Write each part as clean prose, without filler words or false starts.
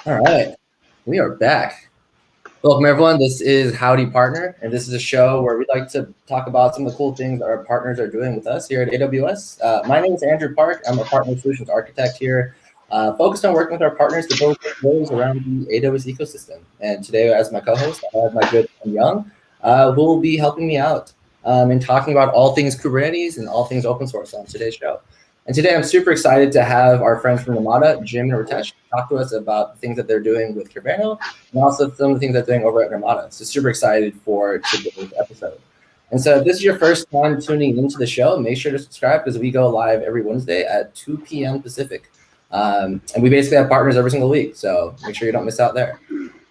All right, we are back. Welcome, everyone. This is Howdy Partner, and this is a show where we like to talk about some of the cool things that our partners are doing with us here at AWS. My name is Andrew Park. I'm a partner solutions architect here, focused on working with our partners to build capabilities around the AWS ecosystem. And today, as my co-host, I have my good friend Jeong, who will be helping me out in talking about all things Kubernetes and all things open source on today's show. And today I'm super excited to have our friends from Nirmata, Jim and Ritesh, talk to us about the things that they're doing with Kubernetes and also some of the things they're doing over at Nirmata. So super excited for today's episode. And so if this is your first time tuning into the show, make sure to subscribe because we go live every Wednesday at 2 p.m. Pacific. And we basically have partners every single week, so make sure you don't miss out there.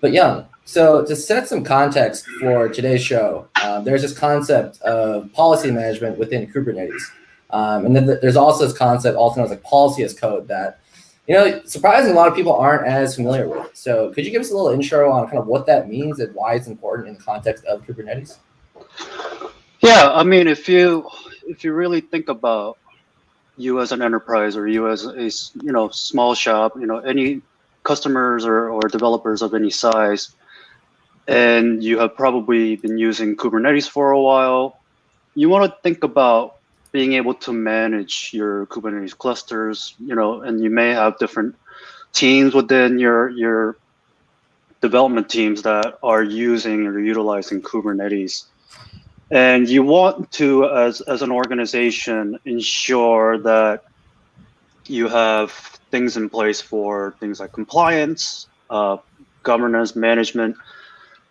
But Young, so to set some context for today's show, there's this concept of policy management within Kubernetes. And then there's also this concept, also known as like policy as code, that surprisingly, a lot of people aren't as familiar with. So could you give us a little intro on kind of what that means and why it's important in the context of Kubernetes? Yeah, I mean, if you really think about you as an enterprise or you as a small shop, any customers or developers of any size, and you have probably been using Kubernetes for a while, you want to think about being able to manage your Kubernetes clusters, and you may have different teams within your development teams that are using or utilizing Kubernetes. And you want to, as an organization, ensure that you have things in place for things like compliance, governance, management,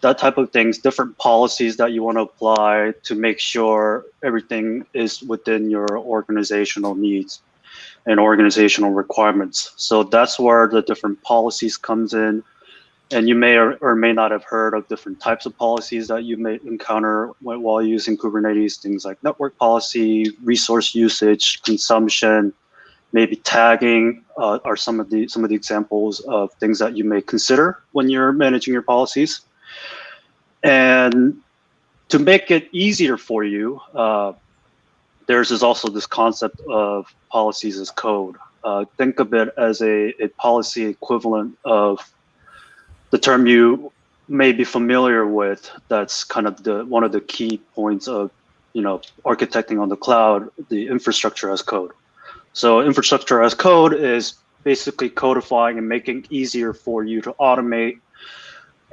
that type of things, different policies that you want to apply to make sure everything is within your organizational needs and organizational requirements. So that's where the different policies comes in. And you may or may not have heard of different types of policies that you may encounter while using Kubernetes, things like network policy, resource usage, consumption, maybe tagging are some of the examples of things that you may consider when you're managing your policies. And to make it easier for you, there's also this concept of policies as code. Think of it as a policy equivalent of the term you may be familiar with. That's kind of one of the key points of architecting on the cloud, the infrastructure as code. So infrastructure as code is basically codifying and making it easier for you to automate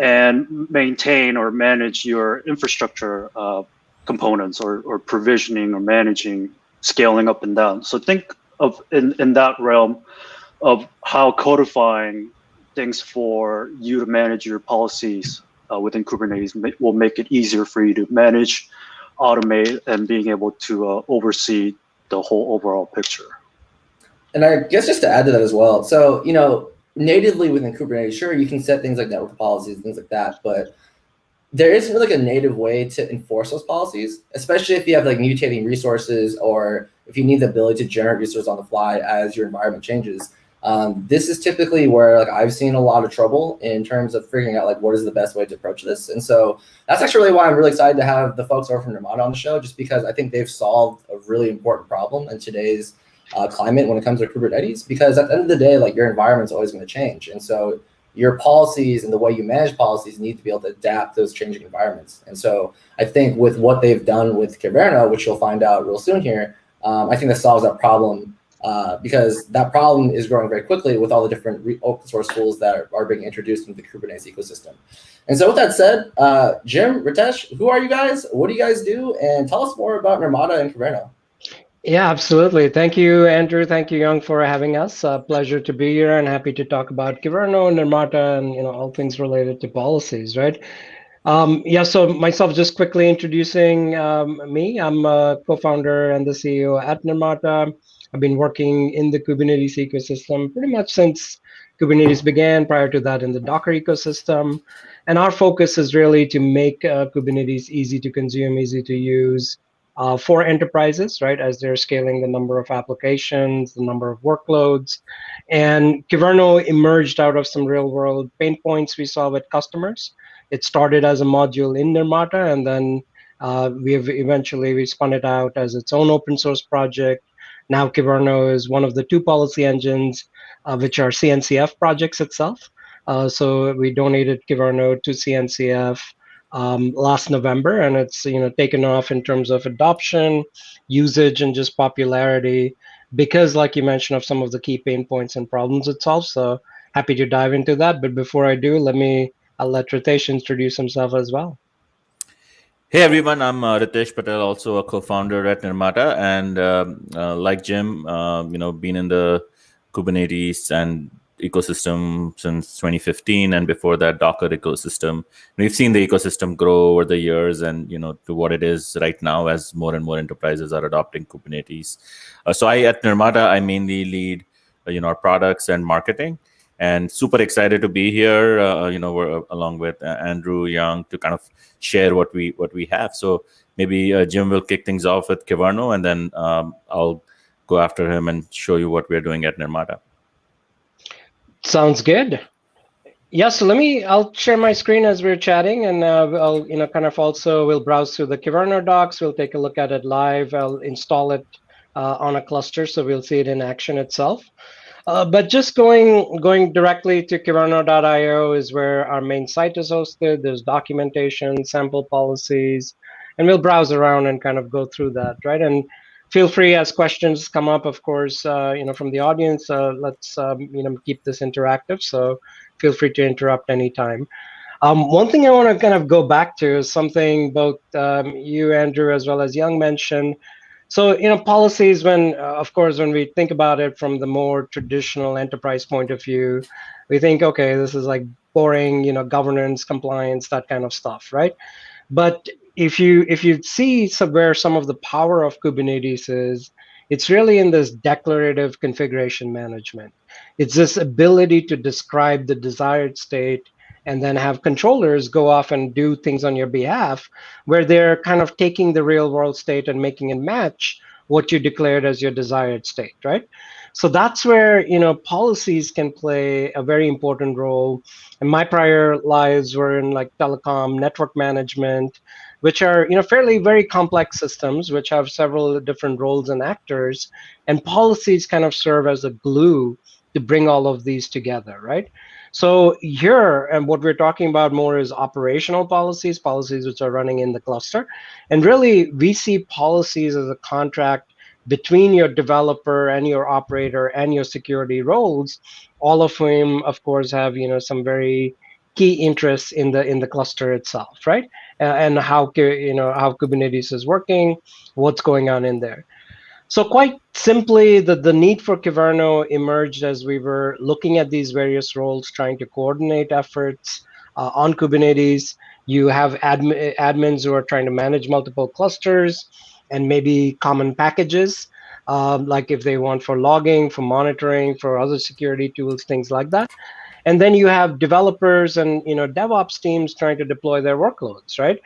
and maintain or manage your infrastructure components or provisioning or managing, scaling up and down. So think of in that realm of how codifying things for you to manage your policies within Kubernetes will make it easier for you to manage, automate, and being able to oversee the whole overall picture. And I guess just to add to that as well, so natively within Kubernetes, sure, you can set things like network policies, things like that, but there isn't really a native way to enforce those policies, especially if you have like mutating resources or if you need the ability to generate resources on the fly as your environment changes. This is typically where like I've seen a lot of trouble in terms of figuring out like what is the best way to approach this. And so that's actually really why I'm really excited to have the folks over from Nirmata on the show, just because I think they've solved a really important problem in today's climate when it comes to Kubernetes, because at the end of the day, like your environment's always going to change. And so your policies and the way you manage policies need to be able to adapt those changing environments. And so I think with what they've done with Kubernetes, which you'll find out real soon here, I think that solves that problem because that problem is growing very quickly with all the different open source tools that are being introduced into the Kubernetes ecosystem. And so with that said, Jim, Ritesh, who are you guys? What do you guys do? And tell us more about Nirmata and Kubernetes. Yeah, absolutely. Thank you, Andrew. Thank you, Jeong, for having us. Pleasure to be here and happy to talk about Kubernetes, Nirmata, and all things related to policies, right? So myself, just quickly introducing me. I'm a co-founder and the CEO at Nirmata. I've been working in the Kubernetes ecosystem pretty much since Kubernetes began, prior to that in the Docker ecosystem. And our focus is really to make Kubernetes easy to consume, easy to use, for enterprises, right, as they're scaling the number of applications, the number of workloads. And Kubernetes emerged out of some real world pain points we saw with customers. It started as a module in Nirmata, and then we spun it out as its own open source project. Now Kubernetes is one of the two policy engines, which are CNCF projects itself. So we donated Kyverno to CNCF last November, and it's taken off in terms of adoption, usage, and just popularity because, like you mentioned, of some of the key pain points and problems it solves. So happy to dive into that. But before I do, I'll let Ritesh introduce himself as well. Hey everyone, I'm Ritesh Patel, also a co-founder at Nirmata, and like Jim, been in the Kubernetes and ecosystem since 2015, and before that, Docker ecosystem. We've seen the ecosystem grow over the years, and to what it is right now, as more and more enterprises are adopting Kubernetes. So at Nirmata, I mainly lead, our products and marketing. And super excited to be here. We're along with Andrew Jeong to kind of share what we have. So maybe Jim will kick things off with Kyverno, and then I'll go after him and show you what we're doing at Nirmata. Sounds good. Yeah, so I'll share my screen as we're chatting, and I'll, we'll browse through the Kyverno docs. We'll take a look at it live. I'll install it on a cluster, so we'll see it in action itself. But just going directly to Kyverno.io is where our main site is hosted. There's documentation, sample policies, and we'll browse around and kind of go through that, right? And feel free as questions come up, of course, from the audience. Let's keep this interactive. So feel free to interrupt anytime. One thing I want to kind of go back to is something both you, Andrew, as well as Jeong mentioned. So, policies, of course, when we think about it from the more traditional enterprise point of view, we think, okay, this is like boring, governance, compliance, that kind of stuff, right? But if you see where some of the power of Kubernetes is, it's really in this declarative configuration management. It's this ability to describe the desired state and then have controllers go off and do things on your behalf, where they're kind of taking the real world state and making it match what you declared as your desired state, right? So that's where policies can play a very important role. And my prior lives were in like telecom, network management, which are fairly very complex systems, which have several different roles and actors. And policies kind of serve as a glue to bring all of these together, right? So here, and what we're talking about more is operational policies, policies which are running in the cluster. And really, we see policies as a contract between your developer and your operator and your security roles, all of whom, of course, have some very key interests in the cluster itself, right? And how how Kubernetes is working, what's going on in there. So quite simply, the need for Kyverno emerged as we were looking at these various roles, trying to coordinate efforts on Kubernetes. You have admins who are trying to manage multiple clusters and maybe common packages, like if they want for logging, for monitoring, for other security tools, things like that. And then you have developers and DevOps teams trying to deploy their workloads, right?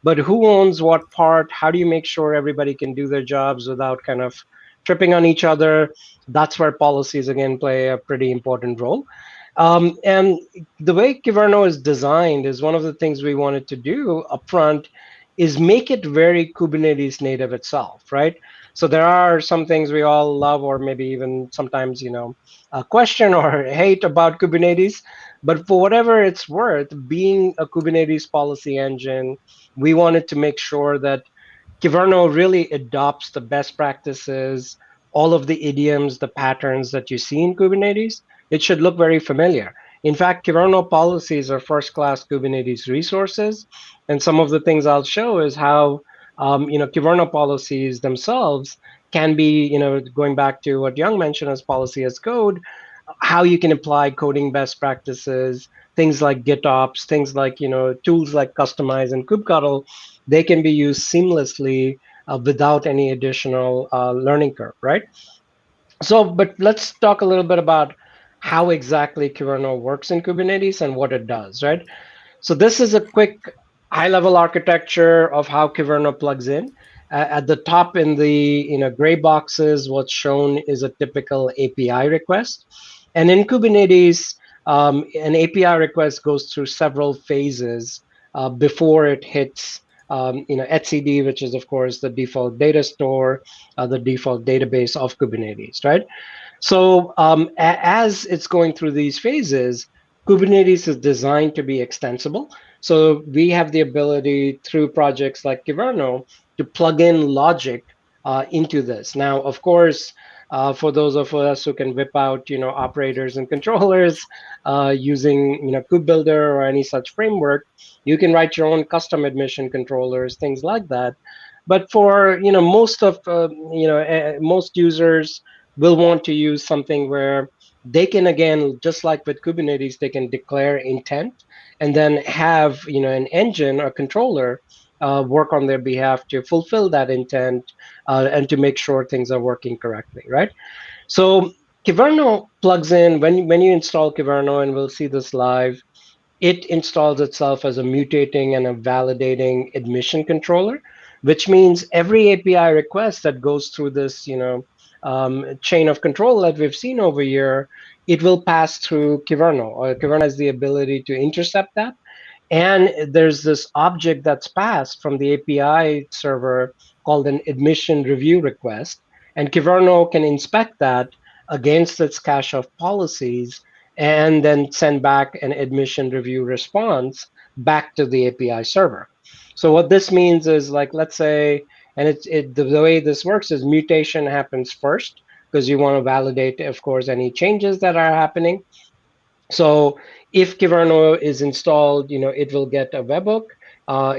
But who owns what part? How do you make sure everybody can do their jobs without kind of tripping on each other? That's where policies again play a pretty important role. And the way Kyverno is designed is one of the things we wanted to do upfront is make it very Kubernetes native itself, right? So there are some things we all love, or maybe even sometimes, question or hate about Kubernetes. But for whatever it's worth, being a Kubernetes policy engine, we wanted to make sure that Kyverno really adopts the best practices, all of the idioms, the patterns that you see in Kubernetes. It should look very familiar. In fact, Kyverno policies are first-class Kubernetes resources, and some of the things I'll show is how Kyverno policies themselves can be, going back to what Jeong mentioned as policy as code, how you can apply coding best practices, things like GitOps, things like tools like Customize and kubectl, they can be used seamlessly without any additional learning curve, right? So, but let's talk a little bit about how exactly Kyverno works in Kubernetes and what it does, right? So this is a quick high-level architecture of how Kyverno plugs in. At the top in the gray boxes, what's shown is a typical API request. And in Kubernetes, an API request goes through several phases before it hits etcd, which is, of course, the default data store, the default database of Kubernetes, right? So as it's going through these phases, Kubernetes is designed to be extensible. So we have the ability through projects like Kyverno to plug in logic into this. Now, of course, for those of us who can whip out, operators and controllers using, KubeBuilder or any such framework, you can write your own custom admission controllers, things like that. But for most users will want to use something where they can, again, just like with Kubernetes, they can declare intent and then have an engine or controller work on their behalf to fulfill that intent and to make sure things are working correctly, right? So Kyverno plugs in when you install Kyverno, and we'll see this live. It installs itself as a mutating and a validating admission controller, which means every API request that goes through this, chain of control that we've seen over here, it will pass through Kyverno. Or Kyverno has the ability to intercept that, and there's this object that's passed from the API server called an admission review request. And Kyverno can inspect that against its cache of policies and then send back an admission review response back to the API server. So what this means is, like, let's say, and the way this works is mutation happens first because you want to validate, of course, any changes that are happening. So if Kyverno is installed, it will get a webhook,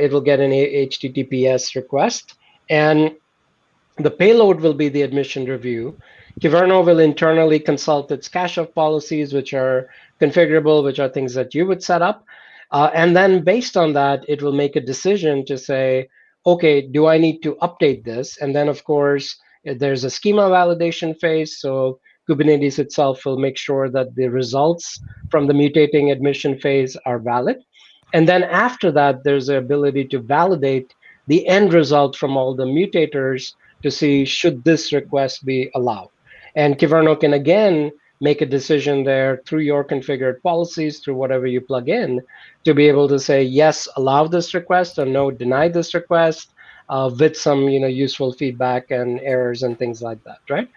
it will get an HTTPS request, and the payload will be the admission review. Kyverno will internally consult its cache of policies, which are configurable, which are things that you would set up. And then based on that, it will make a decision to say, okay, do I need to update this? And then, of course, there's a schema validation phase. So Kubernetes itself will make sure that the results from the mutating admission phase are valid. And then after that, there's the ability to validate the end result from all the mutators to see should this request be allowed. And Kyverno can again make a decision there through your configured policies, through whatever you plug in, to be able to say, yes, allow this request, or no, deny this request, with some useful feedback and errors and things like that, right?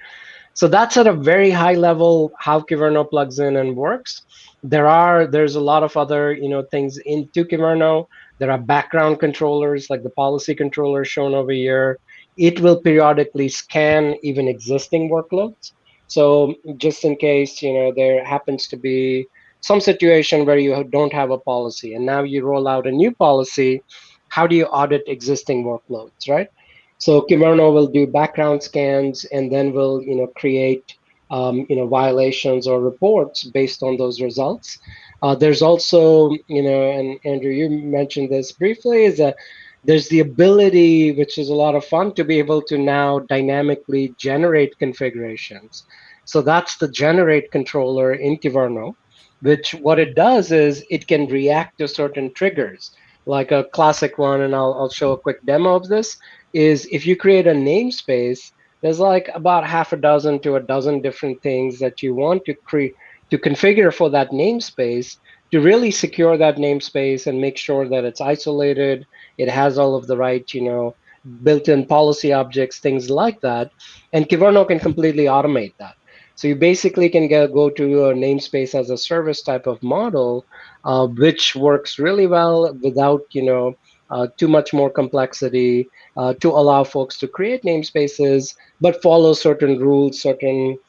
So that's at a very high level how Kyverno plugs in and works. There's a lot of other things into Kyverno. There are background controllers like the policy controller shown over here. It will periodically scan even existing workloads. So just in case there happens to be some situation where you don't have a policy and now you roll out a new policy, how do you audit existing workloads, right? So Kyverno will do background scans and then will create violations or reports based on those results. There's also and Andrew, you mentioned this briefly, is that there's the ability, which is a lot of fun, to be able to now dynamically generate configurations. So that's the generate controller in Kyverno, which what it does is it can react to certain triggers. Like a classic one, and I'll show a quick demo of this, is if you create a namespace, there's like about half a dozen to a dozen different things that you want to configure for that namespace to really secure that namespace and make sure that it's isolated, it has all of the right, built-in policy objects, things like that. And Kyverno can completely automate that. So you basically can go to a namespace as a service type of model, which works really well without, too much more complexity, to allow folks to create namespaces, but follow certain rules, certain,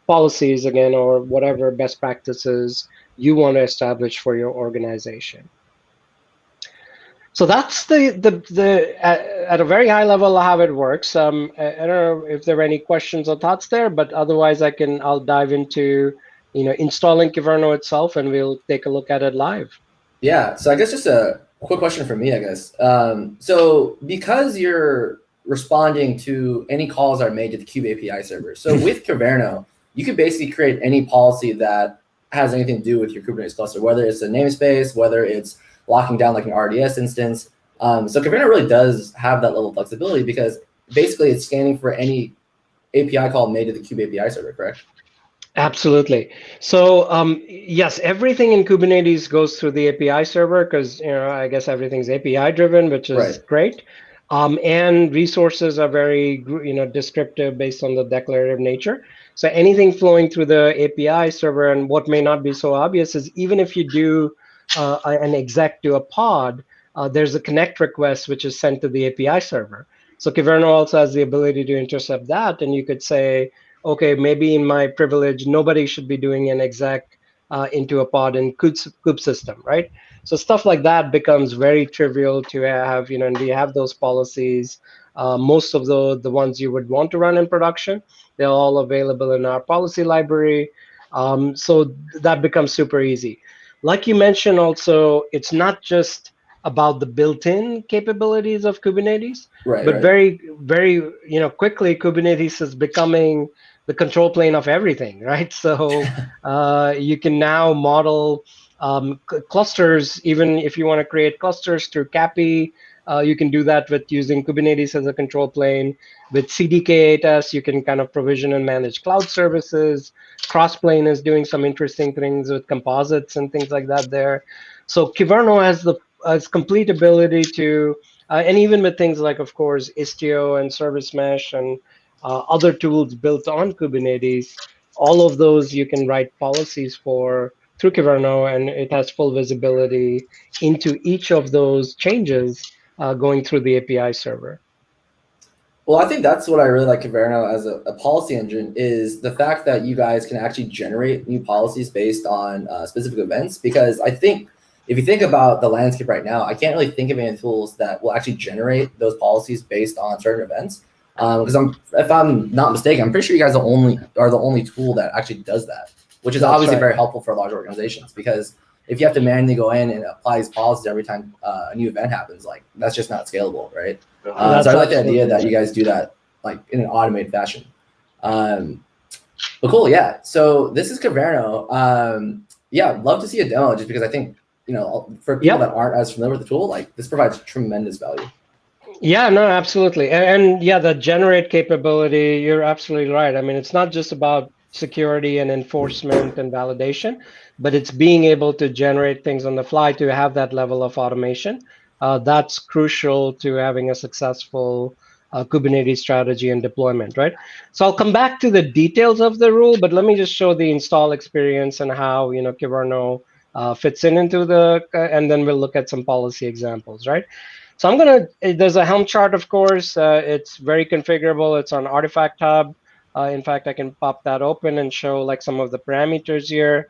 policies, again, or whatever best practices you want to establish for your organization. So that's at a very high level how it works. I don't know if there are any questions or thoughts there, but otherwise I'll dive into installing Kyverno itself, and we'll take a look at it live. Yeah, so I guess just a quick question for me, I guess. So because you're responding to any calls that are made to the Kube API server, so with Kyverno, you could basically create any policy that has anything to do with your Kubernetes cluster, whether it's a namespace, whether it's locking down like an RDS instance. So Kyverno really does have that level of flexibility because basically it's scanning for any API call made to the Kube API server, correct? Absolutely. So yes, everything in Kubernetes goes through the API server because I guess everything's API driven, which is great. And resources are very descriptive based on the declarative nature. So anything flowing through the API server, and what may not be so obvious is even if you do an exec to a pod, there's a connect request which is sent to the API server. So Kyverno also has the ability to intercept that, and you could say, okay, maybe in my privilege, nobody should be doing an exec into a pod in kube system, right? So stuff like that becomes very trivial to have, and we have those policies. Most of the ones you would want to run in production, they're all available in our policy library. So that becomes super easy. Like you mentioned also, it's not just about the built-in capabilities of Kubernetes, Right, but right. very, quickly Kubernetes is becoming the control plane of everything, right? So you can now model clusters, even if you want to create clusters through CAPI, you can do that with using Kubernetes as a control plane. With CDK8S, you can kind of provision and manage cloud services. Crossplane is doing some interesting things with composites and things like that there. So Kyverno has complete ability to, and even with things like, of course, Istio and Service Mesh and other tools built on Kubernetes, all of those you can write policies for through Kyverno, and it has full visibility into each of those changes going through the API server. Well, I think that's what I really like Kyverno as a policy engine is the fact that you guys can actually generate new policies based on specific events. Because I think if you think about the landscape right now, I can't really think of any tools that will actually generate those policies based on certain events. Because if I'm not mistaken, I'm pretty sure you guys are the only tool that actually does that, which is That's obviously right. very helpful for large organizations. Because if you have to manually go in and apply these policies every time a new event happens, like that's just not scalable, right? So I like the idea that you guys do that like in an automated fashion. But cool, yeah. So this is Kyverno. Yeah, I'd love to see a demo just because I think, for people that aren't as familiar with the tool, like this provides tremendous value. Yeah, no, absolutely. And yeah, the generate capability, you're absolutely right. I mean, it's not just about security and enforcement and validation, but it's being able to generate things on the fly to have that level of automation. That's crucial to having a successful Kubernetes strategy and deployment, right? So I'll come back to the details of the rule, but let me just show the install experience and how, Kyverno fits into and then we'll look at some policy examples, right? So there's a Helm chart, of course. It's very configurable. It's on Artifact Hub. In fact, I can pop that open and show like some of the parameters here.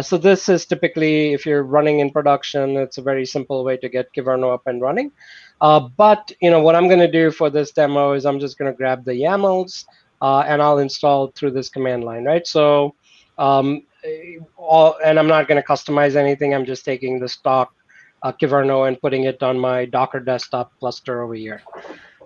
So this is typically, if you're running in production, it's a very simple way to get Kyverno up and running. But what I'm going to do for this demo is I'm just going to grab the YAMLs and I'll install through this command line, right? So, and I'm not going to customize anything. I'm just taking the stock Kyverno and putting it on my Docker desktop cluster over here.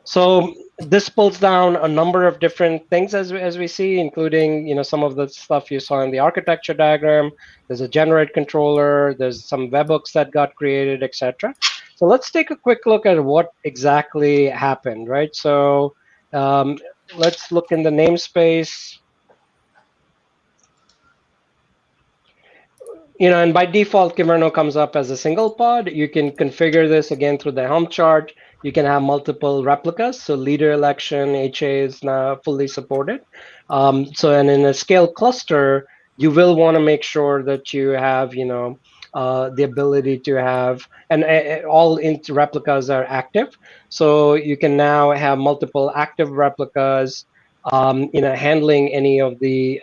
So this pulls down a number of different things as we see, including some of the stuff you saw in the architecture diagram. There's a generate controller. There's some webhooks that got created, etc. So let's take a quick look at what exactly happened, right? So let's look in the namespace. And by default, Kyverno comes up as a single pod. You can configure this again through the Helm chart. You can have multiple replicas. So leader election, HA is now fully supported. And in a scale cluster, you will want to make sure that you have, the ability to have, and all replicas are active. So you can now have multiple active replicas, handling any of the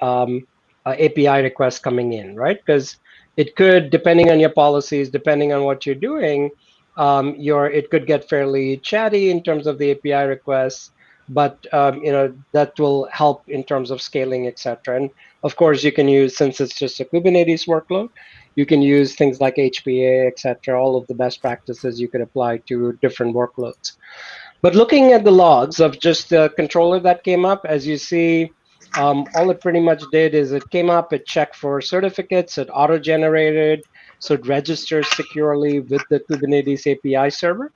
API requests coming in, right? Because it could, depending on your policies, depending on what you're doing, it could get fairly chatty in terms of the API requests, but that will help in terms of scaling, etc. And of course, you can use, since it's just a Kubernetes workload, you can use things like HPA, etc. All of the best practices you could apply to different workloads. But looking at the logs of just the controller that came up, as you see, all it pretty much did is it came up, it checked for certificates, it auto-generated, so it registers securely with the Kubernetes API server.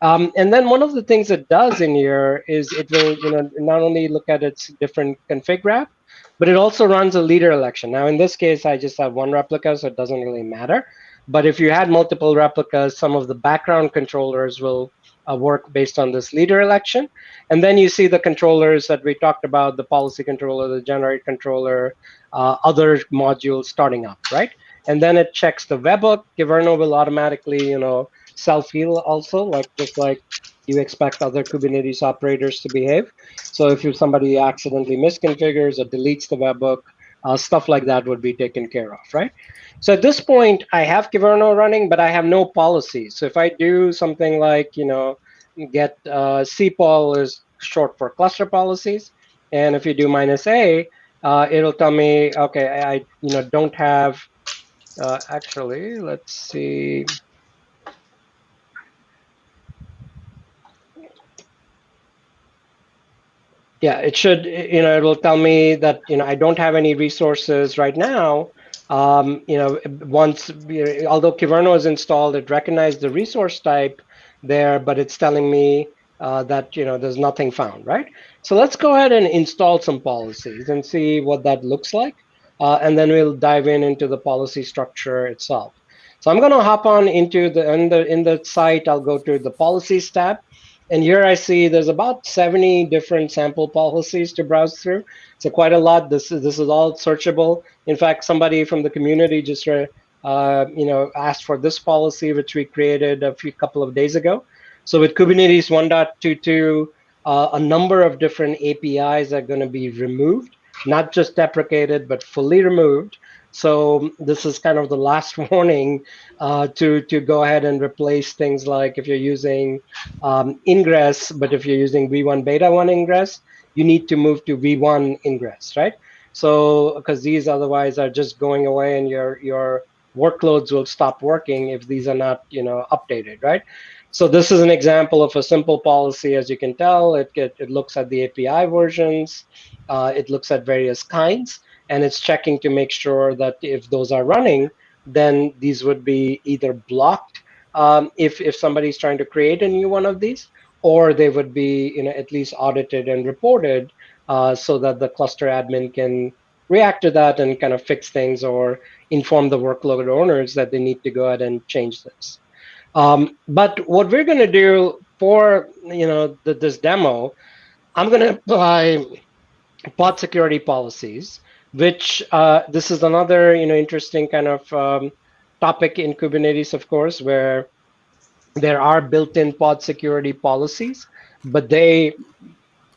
And then one of the things it does in here is it will not only look at its different config graph, but it also runs a leader election. Now, in this case, I just have one replica, so it doesn't really matter. But if you had multiple replicas, some of the background controllers will work based on this leader election. And then you see the controllers that we talked about, the policy controller, the generate controller, other modules starting up, right? And then it checks the webhook. Kyverno will automatically, self-heal also, like just like you expect other Kubernetes operators to behave. So if somebody accidentally misconfigures or deletes the webhook, stuff like that would be taken care of, right? So at this point, I have Kyverno running, but I have no policy. So if I do something like, get cpol is short for cluster policies, and if you do -a, it'll tell me, okay, I don't have. Actually, let's see. Yeah, it should, it will tell me that, I don't have any resources right now. Once, although Kyverno is installed, it recognized the resource type there, but it's telling me that, there's nothing found, right? So let's go ahead and install some policies and see what that looks like. And then we'll dive into the policy structure itself. So I'm going to hop on into in the site. I'll go to the policies tab. And here I see there's about 70 different sample policies to browse through. So quite a lot. This is all searchable. In fact, somebody from the community just asked for this policy, which we created a couple of days ago. So with Kubernetes 1.22, a number of different APIs are going to be removed, not just deprecated, but fully removed. So this is kind of the last warning to go ahead and replace things like if you're using ingress, but if you're using v1 beta 1 ingress, you need to move to v1 ingress, right? So because these otherwise are just going away and your workloads will stop working if these are not updated, right? So this is an example of a simple policy. As you can tell, it looks at the API versions, it looks at various kinds, and it's checking to make sure that if those are running, then these would be either blocked if somebody's trying to create a new one of these, or they would be at least audited and reported so that the cluster admin can react to that and kind of fix things or inform the workload owners that they need to go ahead and change this. But what we're going to do for this demo, I'm going to apply pod security policies, which this is another interesting kind of topic in Kubernetes, of course, where there are built-in pod security policies, but they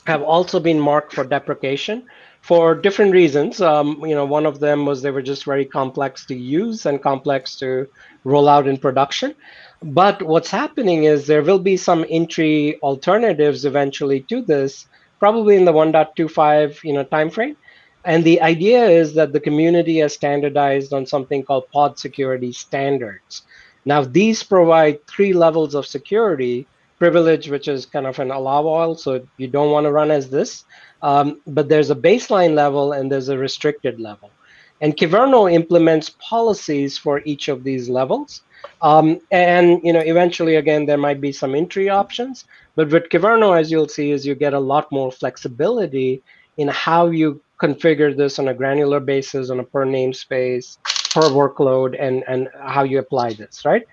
have also been marked for deprecation for different reasons. One of them was they were just very complex to use and complex to roll out in production. But what's happening is there will be some entry alternatives eventually to this, probably in the 1.25 timeframe. And the idea is that the community has standardized on something called pod security standards. Now, these provide 3 levels of security: privilege, which is kind of an allow all, so you don't want to run as this. But there's a baseline level and there's a restricted level. And Kyverno implements policies for each of these levels. And eventually, again, there might be some entry options. But with Kyverno, as you'll see, is you get a lot more flexibility in how you configure this on a granular basis, on a per namespace, per workload, and how you apply this, right?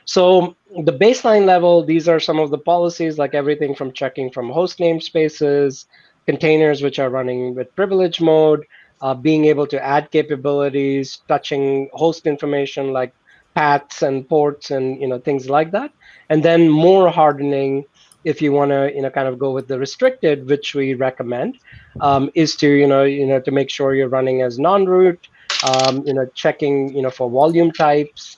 So the baseline level, these are some of the policies, like everything from checking from host namespaces, containers which are running with privilege mode, being able to add capabilities, touching host information like paths and ports and things like that. And then more hardening, if you want to kind of go with the restricted, which we recommend, is to to make sure you're running as non-root, checking for volume types,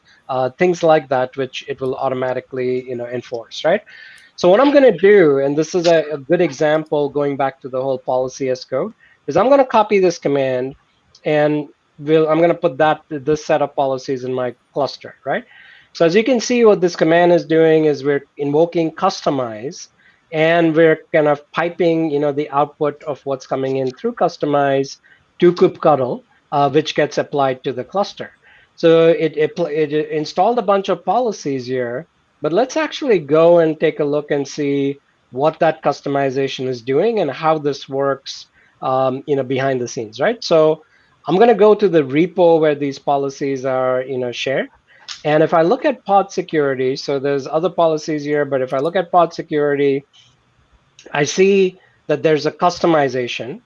things like that, which it will automatically enforce, right? So what I'm going to do, and this is a good example going back to the whole policy as code, is I'm going to copy this command, and I'm going to put this set of policies in my cluster, right? So as you can see, what this command is doing is we're invoking customize, and we're kind of piping the output of what's coming in through customize to kubectl, which gets applied to the cluster. So it installed a bunch of policies here, but let's actually go and take a look and see what that customization is doing and how this works behind the scenes, right? So I'm going to go to the repo where these policies are shared. And if I look at pod security, so there's other policies here, but if I look at pod security, I see that there's a customization.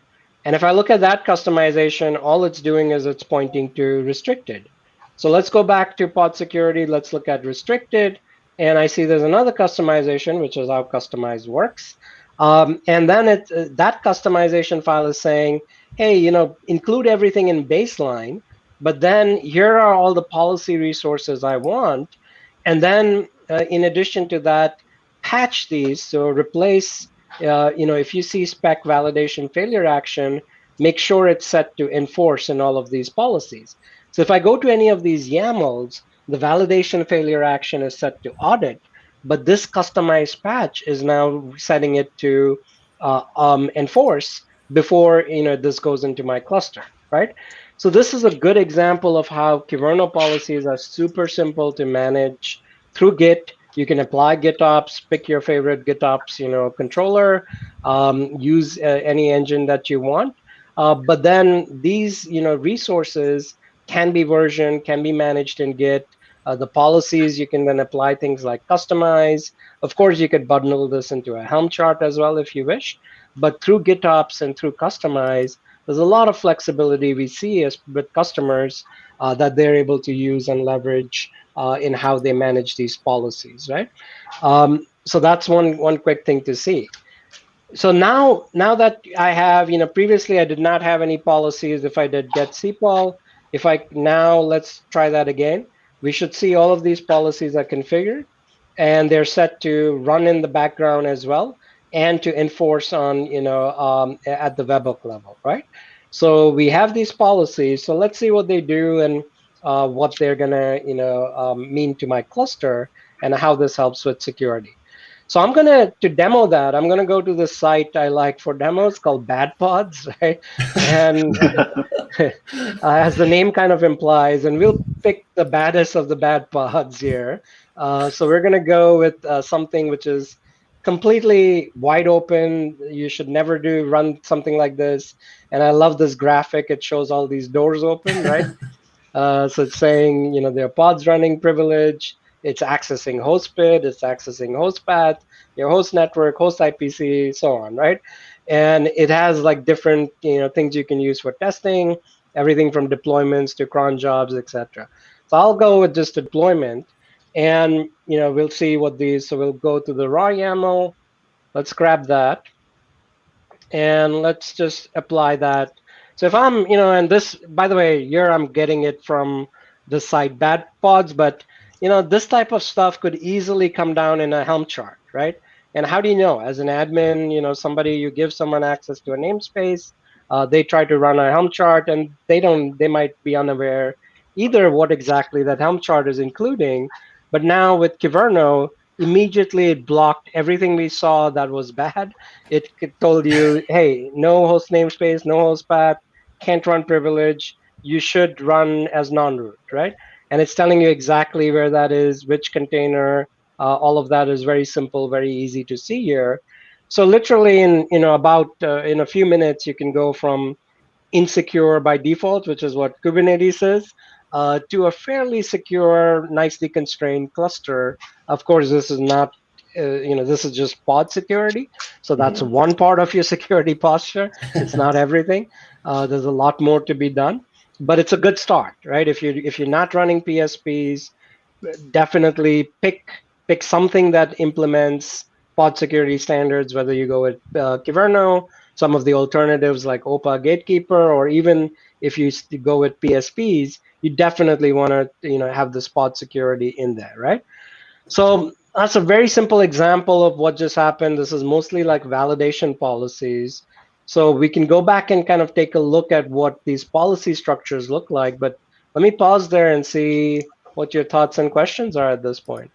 And if I look at that customization, all it's doing is it's pointing to restricted. So let's go back to pod security. Let's look at restricted. And I see there's another customization, which is how customize works. And then that customization file is saying, hey, include everything in baseline, but then here are all the policy resources I want. And then in addition to that, patch these. So replace, if you see spec validation failure action, make sure it's set to enforce in all of these policies. So if I go to any of these YAMLs, the validation failure action is set to audit, but this customized patch is now setting it to enforce before this goes into my cluster, right? So this is a good example of how Kyverno policies are super simple to manage through Git. You can apply GitOps, pick your favorite GitOps, controller, use any engine that you want. But then these, resources can be versioned, can be managed in Git. The policies, you can then apply things like customize. Of course, you could bundle this into a Helm chart as well if you wish. But through GitOps and through customize, there's a lot of flexibility we see with customers that they're able to use and leverage in how they manage these policies, right? So that's one quick thing to see. So now that I have, previously I did not have any policies. If I did get cpol, let's try that again. We should see all of these policies are configured, and they're set to run in the background as well, and to enforce on, at the webhook level, right? So we have these policies. So let's see what they do and what they're gonna, mean to my cluster and how this helps with security. So I'm to demo that, I'm gonna go to the site I like for demos called Bad Pods, right? And as the name kind of implies, and we'll pick the baddest of the bad pods here. So we're gonna go with something which is completely wide open. You should never run something like this. And I love this graphic. It shows all these doors open, right? So it's saying, there are pods running privilege. It's accessing host PID, it's accessing host path, your host network, host IPC, so on, right? And it has like different, things you can use for testing, everything from deployments to cron jobs, etc. So I'll go with just deployment, and we'll see what these. So we'll go to the raw YAML. Let's grab that, and let's just apply that. So if I'm, and this, by the way, here I'm getting it from the site Bad Pods, but this type of stuff could easily come down in a Helm chart, right? And how do you know? As an admin, you give someone access to a namespace, they try to run a Helm chart, and they might be unaware either what exactly that Helm chart is including. But now with Kyverno, immediately it blocked everything we saw that was bad. It told you, hey, no host namespace, no host path, can't run privilege. You should run as non-root, right? And it's telling you exactly where that is, which container. All of that is very simple, very easy to see here. So literally in about in a few minutes, you can go from insecure by default, which is what Kubernetes is, to a fairly secure, nicely constrained cluster. Of course, this is not, this is just pod security. So that's one part of your security posture. It's not everything. There's a lot more to be done, but it's a good start, right? If you're not running PSPs, definitely pick something that implements pod security standards, whether you go with Kyverno, some of the alternatives like OPA Gatekeeper, or even if you go with PSPs, you definitely want to have this pod security in there, right? So that's a very simple example of what just happened. This is mostly like validation policies. So we can go back and kind of take a look at what these policy structures look like. But let me pause there and see what your thoughts and questions are at this point.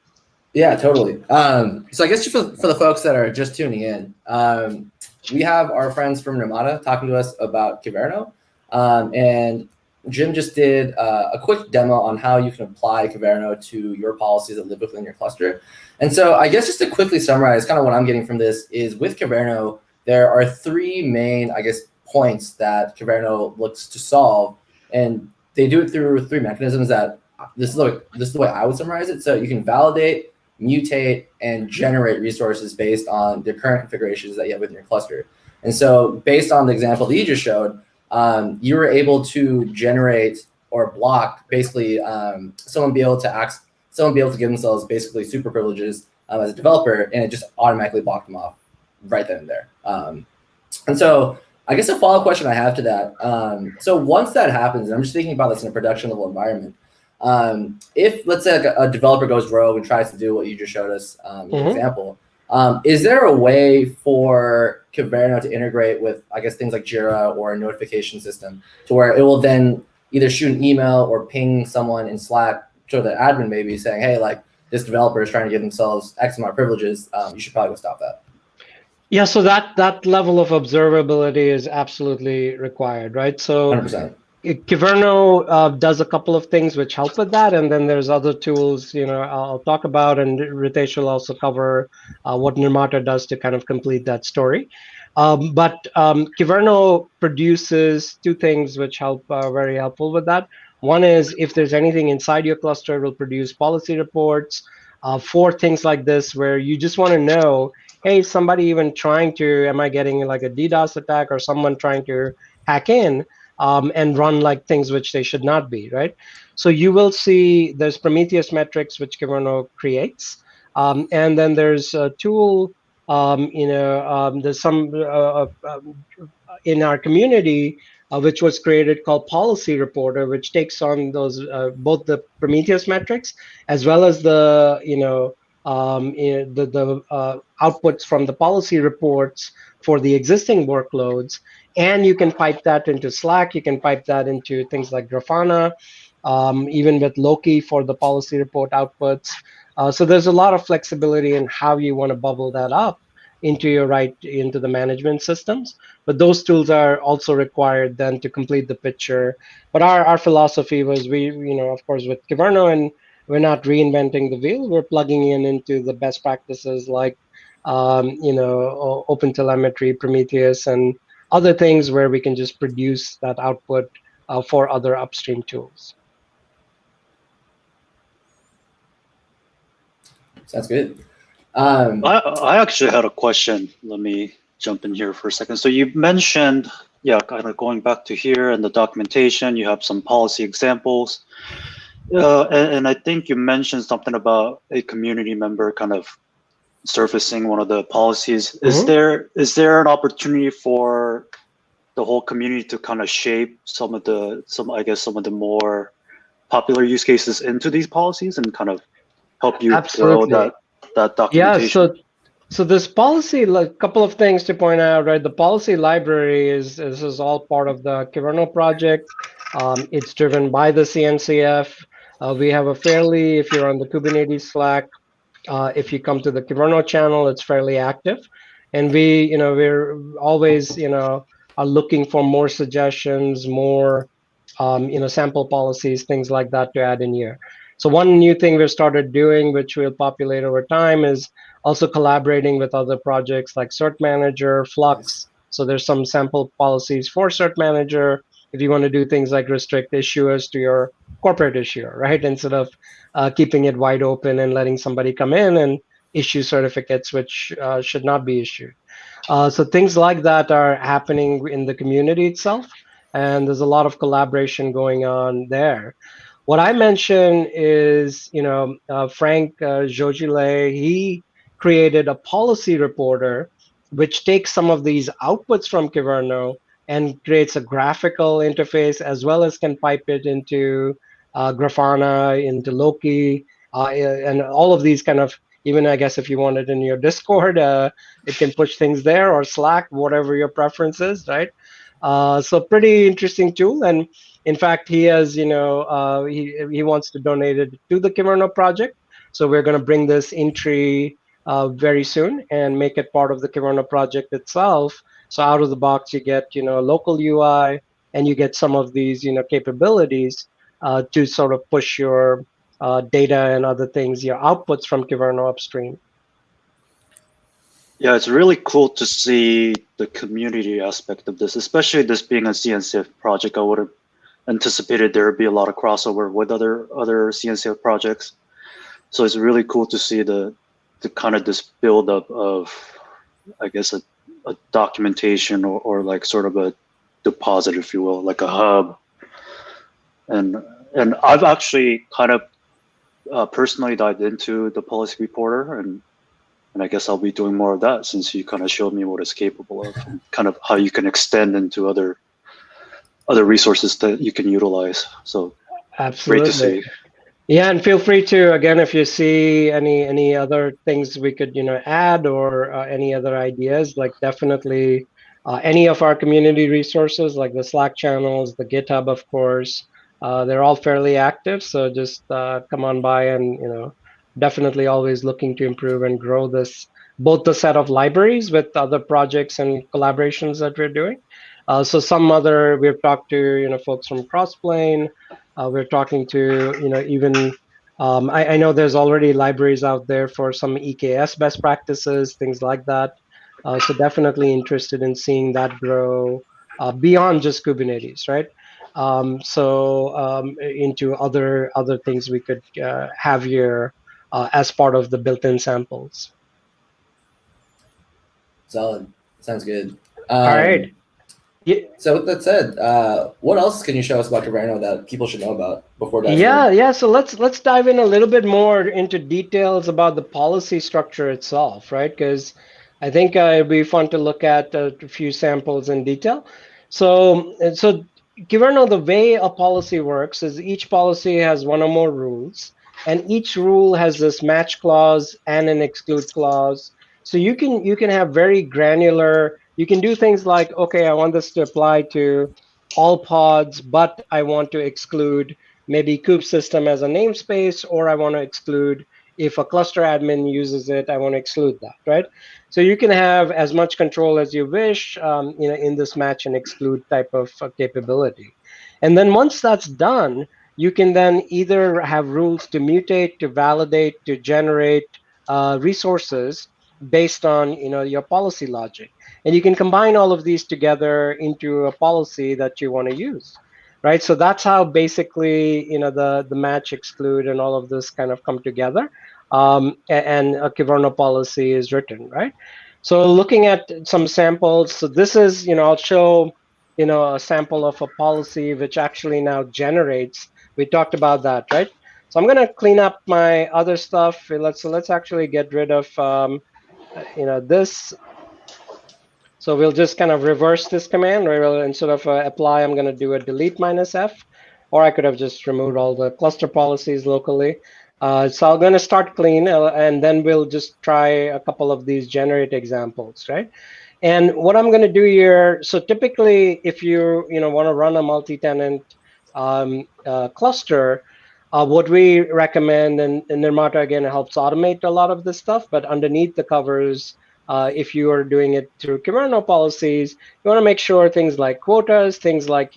Yeah, totally. So I guess just for the folks that are just tuning in, we have our friends from Nirmata talking to us about Kyverno. And Jim just did a quick demo on how you can apply Kyverno to your policies that live within your cluster. And so I guess just to quickly summarize, kind of what I'm getting from this is with Kyverno, there are three main, I guess, points that Kyverno looks to solve. And they do it through three mechanisms that this is the way I would summarize it. So you can validate, mutate, and generate resources based on the current configurations that you have within your cluster. And so based on the example that you just showed, you were able to generate or block basically someone be able to give themselves basically super privileges as a developer, and it just automatically blocked them off right then and there. And so I guess a follow-up question I have to that. So once that happens, and I'm just thinking about this in a production level environment, if let's say a developer goes rogue and tries to do what you just showed us in your example, is there a way for Kyverno to integrate with, I guess, things like Jira or a notification system to where it will then either shoot an email or ping someone in Slack to the admin maybe saying, hey, like this developer is trying to give themselves X amount of privileges. You should probably go stop that. Yeah, so that level of observability is absolutely required, right? So 100%. Kyverno does a couple of things which help with that, and then there's other tools, I'll talk about, and Ritesh will also cover what Nirmata does to kind of complete that story. But Kyverno produces two things which help very helpful with that. One is if there's anything inside your cluster, it will produce policy reports for things like this, where you just want to know, hey, somebody even trying to, am I getting like a DDoS attack or someone trying to hack in and run like things which they should not be, right? So you will see there's Prometheus metrics which Kyverno creates, and then there's a tool. There's some in our community which was created called Policy Reporter, which takes on those both the Prometheus metrics as well as the outputs from the policy reports for the existing workloads, and you can pipe that into Slack. You can pipe that into things like Grafana, even with Loki for the policy report outputs. So there's a lot of flexibility in how you want to bubble that up into the management systems. But those tools are also required then to complete the picture. But our philosophy was of course, with Kyverno, and we're not reinventing the wheel. We're plugging into the best practices like open telemetry, Prometheus, and other things where we can just produce that output for other upstream tools. Sounds good. I actually had a question. Let me jump in here for a second. So you mentioned, kind of going back to here in the documentation, you have some policy examples. And I think you mentioned something about a community member kind of surfacing one of the policies. Mm-hmm. Is there an opportunity for the whole community to kind of shape some of the more popular use cases into these policies and kind of help you Absolutely. grow that documentation? Yeah, so this policy, like a couple of things to point out, right? The policy library is all part of the Kyverno project. It's driven by the CNCF. We have if you're on the Kubernetes Slack, if you come to the Kyverno channel, it's fairly active. And we're always, are looking for more suggestions, more, sample policies, things like that to add in here. So one new thing we've started doing, which will populate over time, is also collaborating with other projects like Cert Manager, Flux. So there's some sample policies for Cert Manager if you want to do things like restrict issuers to your corporate issuer, right? Instead of keeping it wide open and letting somebody come in and issue certificates which should not be issued. So things like that are happening in the community itself, and there's a lot of collaboration going on there. What I mentioned is, Frank Jogile, he created a policy reporter which takes some of these outputs from Kyverno and creates a graphical interface, as well as can pipe it into Grafana, into Loki, and all of these kind of, even I guess if you want it in your Discord, it can push things there, or Slack, whatever your preference is, right? So pretty interesting tool. And in fact, he has, he wants to donate it to the Kyverno project. So we're going to bring this entry very soon and make it part of the Kyverno project itself. So out of the box, you get, local UI, and you get some of these, capabilities to sort of push your data and other things, your outputs from Kyverno upstream. Yeah, it's really cool to see the community aspect of this, especially this being a CNCF project. I would have anticipated there would be a lot of crossover with other CNCF projects. So it's really cool to see the kind of this buildup of, I guess, a documentation or like sort of a deposit, if you will, like a hub. And I've actually kind of personally dived into the policy reporter, and I guess I'll be doing more of that since you kind of showed me what it's capable of, and kind of how you can extend into other resources that you can utilize. So absolutely. Great to see. Yeah, and feel free to, again, if you see any other things we could add, or any other ideas, like definitely any of our community resources, like the Slack channels, the GitHub, of course, they're all fairly active. So just come on by, and definitely always looking to improve and grow this, both the set of libraries with other projects and collaborations that we're doing. So we've talked to folks from Crossplane. We're talking to even I know there's already libraries out there for some EKS best practices, things like that. So definitely interested in seeing that grow beyond just Kubernetes, right? Into other things we could have here as part of the built-in samples. Solid. Sounds good. All right. Yeah. So with that said, what else can you show us about Kyverno that people should know about before diving in? Yeah. So let's dive in a little bit more into details about the policy structure itself, right? Because I think it'd be fun to look at a few samples in detail. So Kyverno, the way a policy works is each policy has one or more rules, and each rule has this match clause and an exclude clause. So you can have very granular. You can do things like, okay, I want this to apply to all pods, but I want to exclude maybe kube system as a namespace, or I want to exclude if a cluster admin uses it, I want to exclude that, right? So you can have as much control as you wish, in this match and exclude type of capability. And then once that's done, you can then either have rules to mutate, to validate, to generate resources based on your policy logic, and you can combine all of these together into a policy that you want to use, right? So that's how basically the match, exclude, and all of this kind of come together, and a Kyverno policy is written, right? So looking at some samples, so this is I'll show a sample of a policy which actually now generates. We talked about that, right? So I'm going to clean up my other stuff. Let's actually get rid of this. So we'll just kind of reverse this command, or we'll, instead of apply, I'm going to do a delete -f, or I could have just removed all the cluster policies locally. So I'm going to start clean, and then we'll just try a couple of these generate examples, right? And what I'm going to do here, so typically if you want to run a multi-tenant cluster, what we recommend, and Nirmata again helps automate a lot of this stuff, but underneath the covers, if you are doing it through Kyverno policies, you want to make sure things like quotas, things like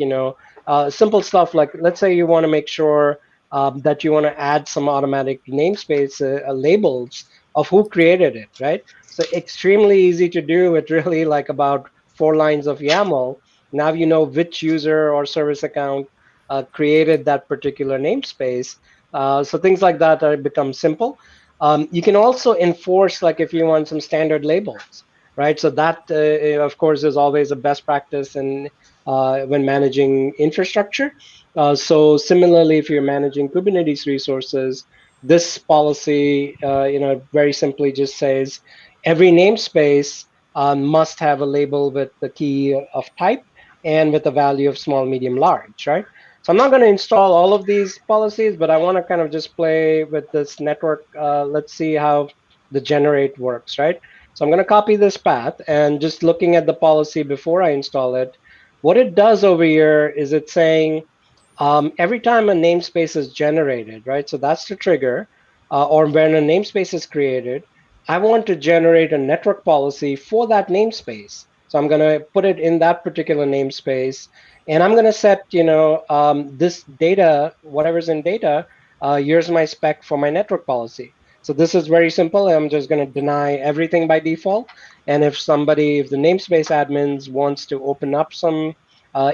simple stuff like, let's say you want to make sure that you want to add some automatic namespace labels of who created it, right? So extremely easy to do with really like about 4 lines of YAML. Now you know which user or service account created that particular namespace. So things like that become simple. You can also enforce, like if you want some standard labels, right? So that, of course, is always a best practice when managing infrastructure. So similarly, if you're managing Kubernetes resources, this policy, very simply just says every namespace must have a label with the key of type and with a value of small, medium, large, right? So I'm not going to install all of these policies, but I want to kind of just play with this network. Let's see how the generate works, right? So I'm going to copy this path, and just looking at the policy before I install it, what it does over here is it's saying every time a namespace is generated, right? So that's the trigger, or when a namespace is created, I want to generate a network policy for that namespace. So I'm going to put it in that particular namespace, and I'm going to set, this data, whatever's in data, here's my spec for my network policy. So this is very simple. I'm just going to deny everything by default. And if the namespace admins wants to open up some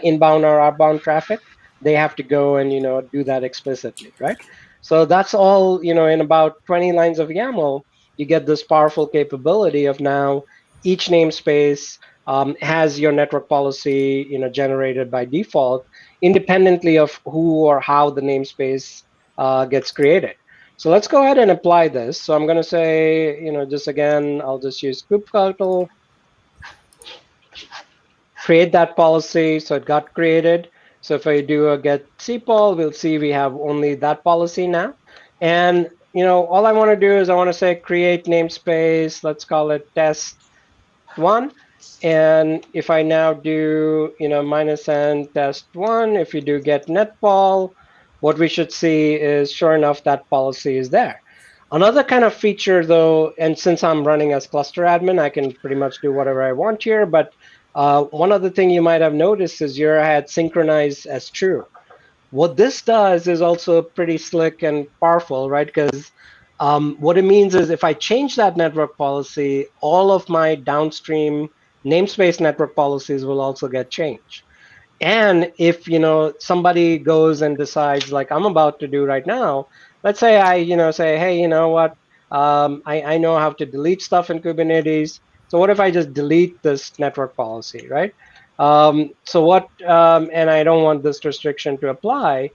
inbound or outbound traffic, they have to go and do that explicitly, right? So that's all, in about 20 lines of YAML, you get this powerful capability of now each namespace has your network policy, generated by default, independently of who or how the namespace gets created. So let's go ahead and apply this. So I'm going to say, just again, I'll just use kubectl, create that policy. So it got created. So if I do a get cpol, we'll see we have only that policy now. And all I want to do is I want to say create namespace. Let's call it test1. And if I now do -n test1, if you do get netpol, what we should see is sure enough that policy is there. Another kind of feature though, and since I'm running as cluster admin, I can pretty much do whatever I want here. But one other thing you might have noticed is your had synchronized as true. What this does is also pretty slick and powerful, right? Because what it means is if I change that network policy, all of my downstream namespace network policies will also get changed. And if somebody goes and decides, like I'm about to do right now, let's say I say, hey, you know what, I know how to delete stuff in Kubernetes. So what if I just delete this network policy, right? And I don't want this restriction to apply.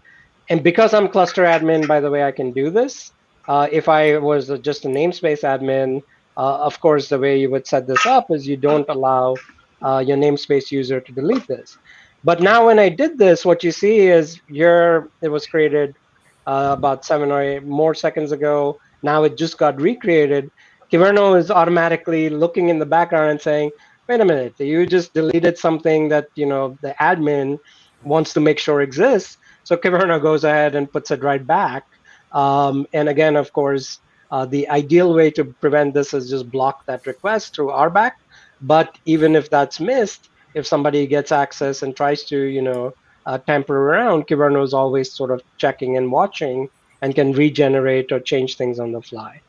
And because I'm cluster admin, by the way, I can do this. If I was just a namespace admin, of course, the way you would set this up is you don't allow your namespace user to delete this. But now when I did this, what you see is it was created about 7 or 8 more seconds ago. Now it just got recreated. Kyverno is automatically looking in the background and saying, wait a minute, you just deleted something that the admin wants to make sure exists. So Kyverno goes ahead and puts it right back. And again, of course, the ideal way to prevent this is just block that request through RBAC. But even if that's missed, if somebody gets access and tries to, tamper around, Kyverno is always sort of checking and watching and can regenerate or change things on the fly.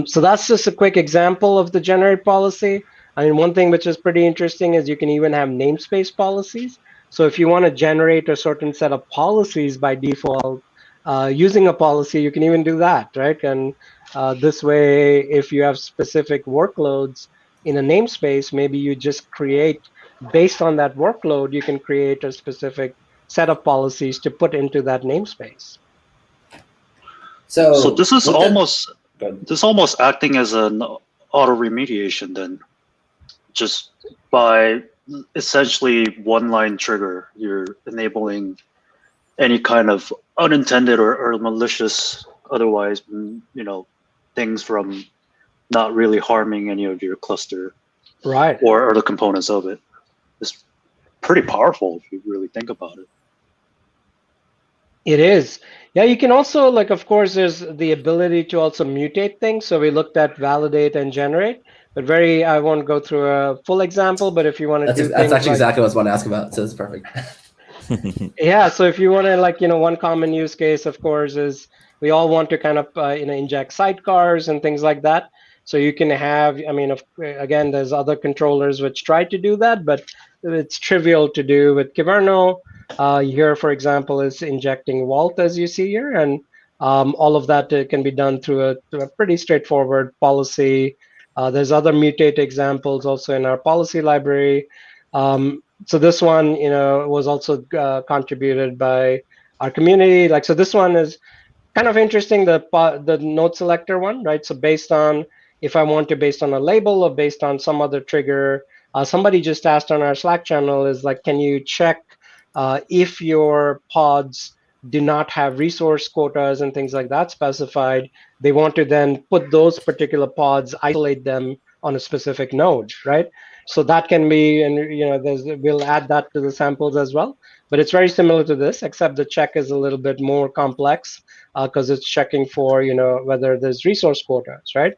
So that's just a quick example of the generate policy. I mean, one thing which is pretty interesting is you can even have namespace policies. So if you want to generate a certain set of policies by default using a policy, you can even do that, right? And this way, if you have specific workloads in a namespace, maybe you just create, based on that workload, you can create a specific set of policies to put into that namespace. So this is Good. this almost acting as an auto remediation then, just by essentially one line trigger, you're enabling any kind of unintended or malicious, otherwise, things from not really harming any of your cluster, right, or the components of it. It's pretty powerful if you really think about it. It is. Yeah, you can also, like, of course, there's the ability to also mutate things. So we looked at validate and generate, but I won't go through a full example, but if you want to do That's actually exactly what I was going to ask about. So it's perfect. Yeah, so if you want to, one common use case, of course, is we all want to kind of, inject sidecars and things like that. So you can have, again, there's other controllers which try to do that, but it's trivial to do with Kyverno. Here, for example, is injecting Vault, as you see here, and all of that can be done through a pretty straightforward policy. There's other mutate examples also in our policy library. So this one, was also contributed by our community. So this one is kind of interesting, the node selector one, right? So based on, if I want to, based on a label or based on some other trigger, somebody just asked on our Slack channel is like, can you check if your pods do not have resource quotas and things like that specified? They want to then put those particular pods, isolate them on a specific node, right? So that can be, and we'll add that to the samples as well. But it's very similar to this, except the check is a little bit more complex because it's checking for whether there's resource quotas, right?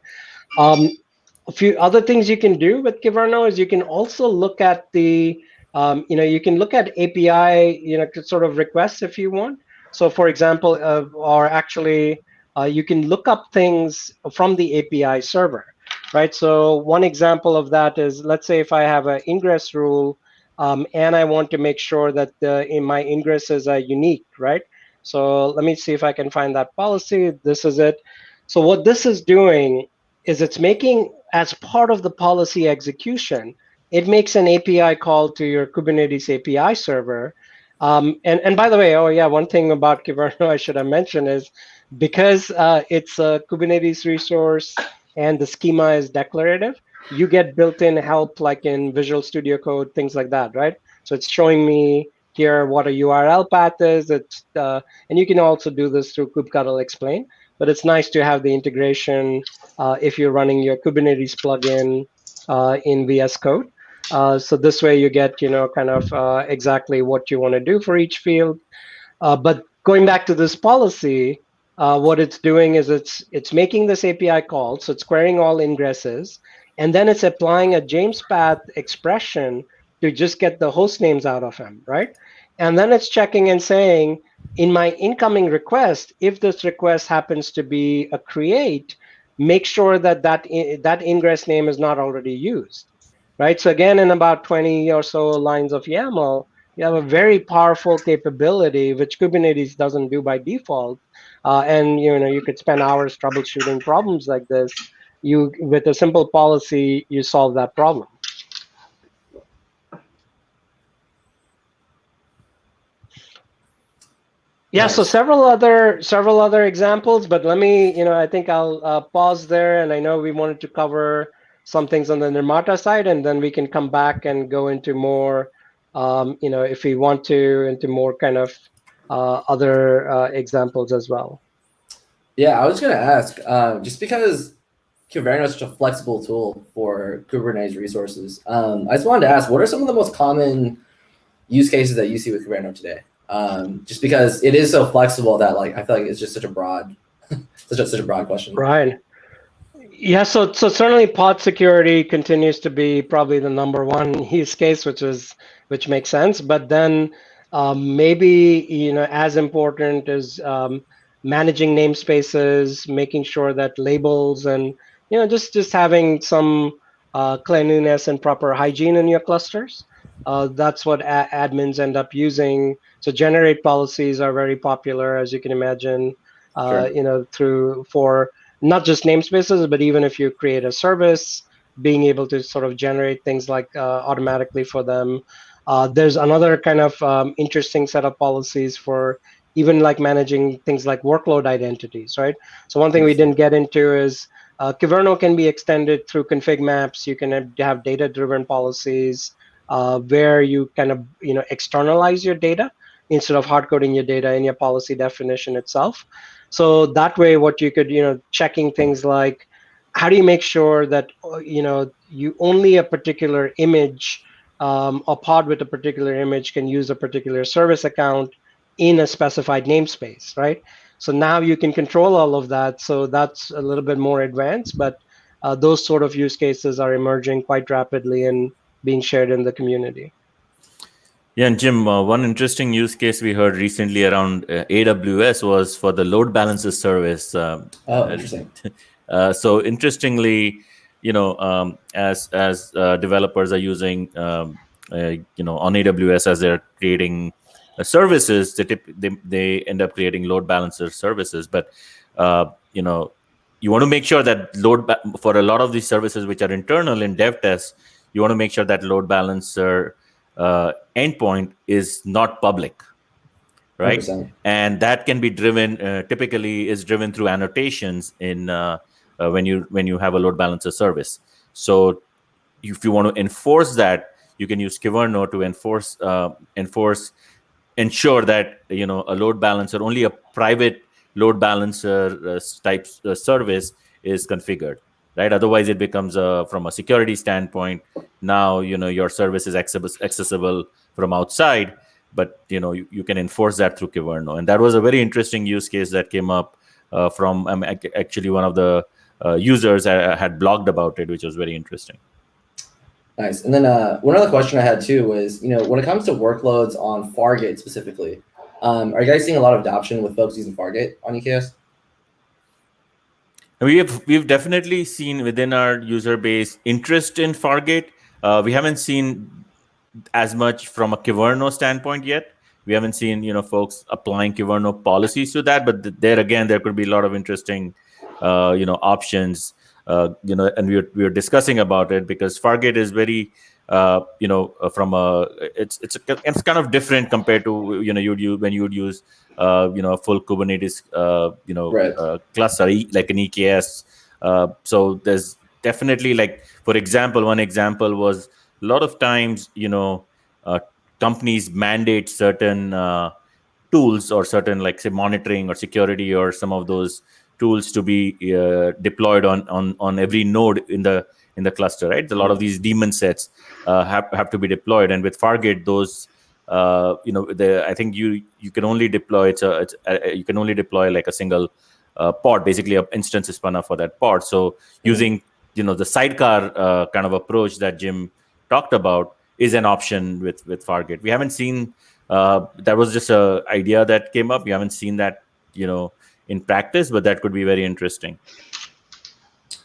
A few other things you can do with Kyverno is you can also look at the you can look at API sort of requests if you want. So for example, or actually you can look up things from the API server, right? So one example of that is, let's say if I have an ingress rule and I want to make sure that in my ingresses are unique, right? So let me see if I can find that policy. This is it. So what this is doing is it's making, as part of the policy execution, it makes an API call to your Kubernetes API server. And by the way, oh yeah, one thing about Kyverno I should have mentioned is because it's a Kubernetes resource and the schema is declarative, you get built-in help like in Visual Studio Code, things like that, right? So it's showing me here what a URL path is. And you can also do this through kubectl explain, but it's nice to have the integration if you're running your Kubernetes plugin in VS Code. So this way you get, kind of exactly what you want to do for each field. But going back to this policy, what it's doing is it's making this API call, so it's querying all ingresses, and then it's applying a James path expression to just get the host names out of him, right? And then it's checking and saying, in my incoming request, if this request happens to be a create, make sure that ingress name is not already used, right? So again, in about 20 or so lines of YAML, you have a very powerful capability which Kubernetes doesn't do by default, and you could spend hours troubleshooting problems like this. You, with a simple policy, you solve that problem. Yeah, Nice. so several other examples, but let me, I think I'll pause there. And I know we wanted to cover some things on the Nirmata side, and then we can come back and go into more, if we want to, into more kind of other examples as well. Yeah, I was going to ask, just because Kyverno is such a flexible tool for Kubernetes resources, I just wanted to ask, what are some of the most common use cases that you see with Kyverno today? Just because it is so flexible that I feel like it's just such a broad, such a broad question. Right. Yeah, so certainly pod security continues to be probably the number one use case, which makes sense. But then maybe as important is managing namespaces, making sure that labels and just having some cleanliness and proper hygiene in your clusters. That's what admins end up using. So generate policies are very popular, as you can imagine. Sure. For not just namespaces, but even if you create a service, being able to sort of generate things like automatically for them. There's another kind of interesting set of policies for even like managing things like workload identities, right? So one thing we didn't get into is Kyverno can be extended through config maps. You can have data-driven policies where you kind of externalize your data instead of hard coding your data in your policy definition itself. So that way, what you could, checking things like, how do you make sure that, you only a particular image, a pod with a particular image can use a particular service account in a specified namespace, right? So now you can control all of that. So that's a little bit more advanced, but those sort of use cases are emerging quite rapidly and being shared in the community. Yeah, and Jim, one interesting use case we heard recently around AWS was for the load balancer service. Interesting. So interestingly, as developers are using, on AWS as they're creating services, they end up creating load balancer services. But you want to make sure that for a lot of these services which are internal in dev tests, you want to make sure that load balancer endpoint is not public, right? 100%. And that can be driven, typically is driven through annotations in when you have a load balancer service. So if you want to enforce that, you can use Kyverno to ensure that a load balancer, only a private load balancer type service is configured, right? Otherwise, it becomes from a security standpoint. Now your service is accessible from outside, but you can enforce that through Kyverno. And that was a very interesting use case that came up from actually one of the users had blogged about it, which was very interesting. Nice. And then one other question I had too was, when it comes to workloads on Fargate specifically, are you guys seeing a lot of adoption with folks using Fargate on EKS? We've definitely seen within our user base interest in Fargate. We haven't seen as much from a Kyverno standpoint yet. We haven't seen, folks applying Kyverno policies to that, but there again, there could be a lot of interesting, options, and we were discussing about it because Fargate is very, from it's kind of different compared to, you'd use when you would use, a full Kubernetes, Right. cluster, like an EKS. So there's definitely, like, for example, one example was a lot of times, companies mandate certain tools or certain, like, say, monitoring or security or some of those tools to be deployed on every node in the cluster, right? A lot of these daemon sets have to be deployed, and with Fargate, those I think you can only deploy you can only deploy like a single pod. Basically, an instance is spun up for that pod. So using the sidecar kind of approach that Jim talked about is an option with Fargate. We haven't seen that was just a idea that came up. We haven't seen that in practice, but that could be very interesting.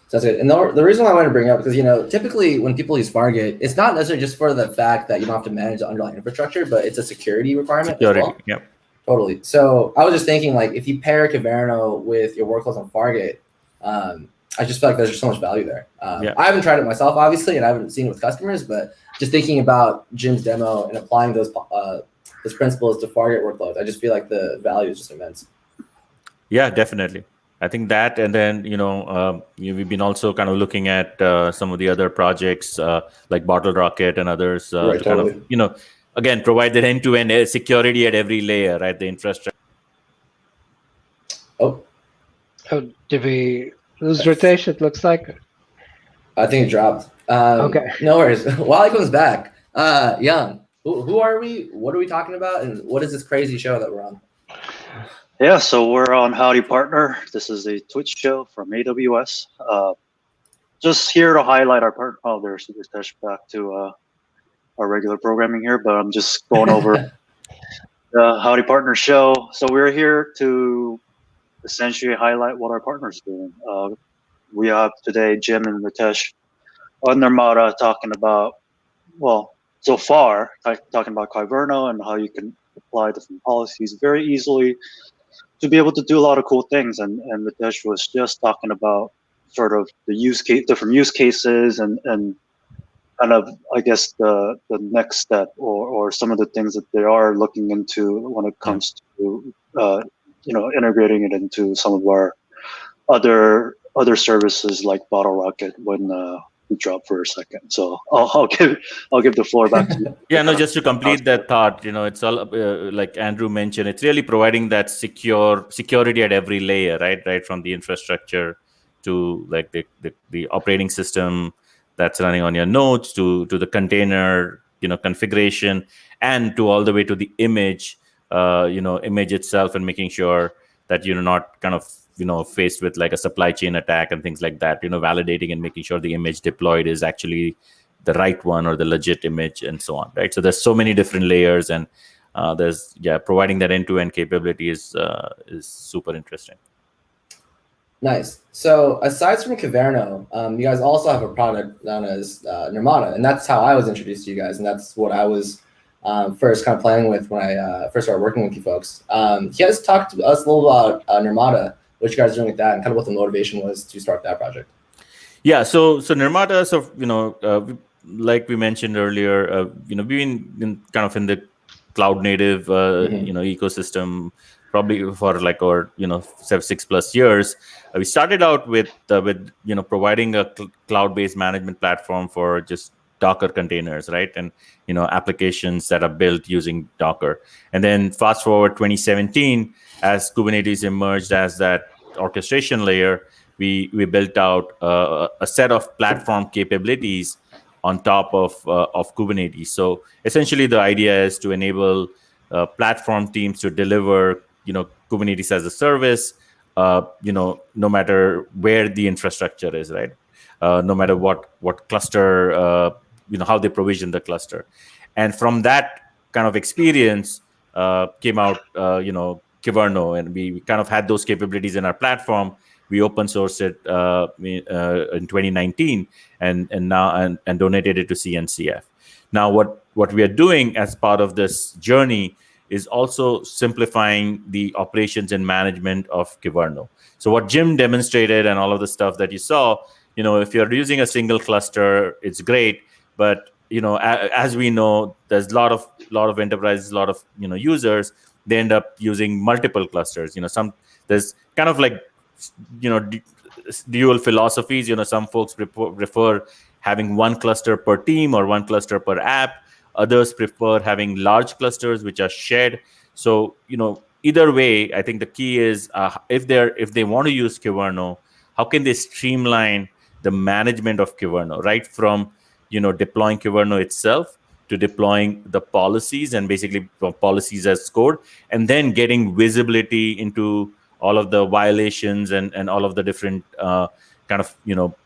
Sounds good. And the reason why I wanted to bring it up, because typically when people use Fargate, it's not necessarily just for the fact that you don't have to manage the underlying infrastructure, but it's a security requirement as well. Yeah. Totally. So I was just thinking, like, if you pair Kyverno with your workloads on Fargate, I just feel like there's just so much value there. I haven't tried it myself, obviously, and I haven't seen it with customers, but just thinking about Jim's demo and applying those principles to Fargate workloads, I just feel like the value is just immense. Yeah, definitely. I think that, and then we've been also kind of looking at some of the other projects like Bottle Rocket and others to totally. kind of again provide that end-to-end security at every layer, right? The infrastructure. Oh, did we lose Ritesh? It looks like. I think it dropped. Okay. No worries. While he comes back, Jeong, who are we? What are we talking about? And what is this crazy show that we're on? Yeah, so we're on Howdy Partner. This is a Twitch show from AWS. Just here to highlight our part. Oh, there's Ritesh back to our regular programming here, but I'm just going over the Howdy Partner show. So we're here to essentially highlight what our partners are doing. We have today Jim and Ritesh on Nirmata talking about, so far, talking about Kyverno and how you can apply different policies very easily to be able to do a lot of cool things. And Ritesh was just talking about sort of the different use cases and kind of, I guess, the next step or some of the things that they are looking into when it comes to integrating it into some of our other services like Bottle Rocket when we drop for a second. So I'll give the floor back to you. Yeah, no, just to complete that thought, it's all like Andrew mentioned, it's really providing that security at every layer, right from the infrastructure to like the operating system that's running on your nodes to the container configuration, and to all the way to the image itself, and making sure that you're not kind of faced with like a supply chain attack and things like that, validating and making sure the image deployed is actually the right one or the legit image and so on, right? So there's so many different layers, and providing that end-to-end capability is super interesting. Nice. So aside from Kyverno, you guys also have a product known as Nirmata, and that's how I was introduced to you guys, and that's what I was first kind of playing with when I first started working with you folks. You guys talked to us a little about Nirmata, what you guys are doing with that, and kind of what the motivation was to start that project. Yeah, so Nirmata, like we mentioned earlier, we've been kind of in the cloud native ecosystem probably for like over 6+ years. We started out with providing a cloud-based management platform for just Docker containers, right? And applications that are built using Docker. And then fast forward 2017, as Kubernetes emerged as that orchestration layer, we built out a set of platform capabilities on top of Kubernetes. So essentially, the idea is to enable platform teams to deliver Kubernetes as a service, no matter where the infrastructure is, right? No matter what cluster, how they provision the cluster. And from that kind of experience came out, Kyverno, and we kind of had those capabilities in our platform. We open sourced it in 2019 and now donated it to CNCF. Now, what we are doing as part of this journey is also simplifying the operations and management of Kyverno. So what Jim demonstrated and all of the stuff that you saw, if you're using a single cluster, it's great. But as we know, there's a lot of enterprises, a lot of users. They end up using multiple clusters. There's kind of like dual philosophies. Some folks prefer having one cluster per team or one cluster per app. Others prefer having large clusters which are shared. So either way, I think the key is if they want to use Kyverno, how can they streamline the management of Kyverno, right from deploying Kyverno itself to deploying the policies and basically policies as code, and then getting visibility into all of the violations and all of the different kind of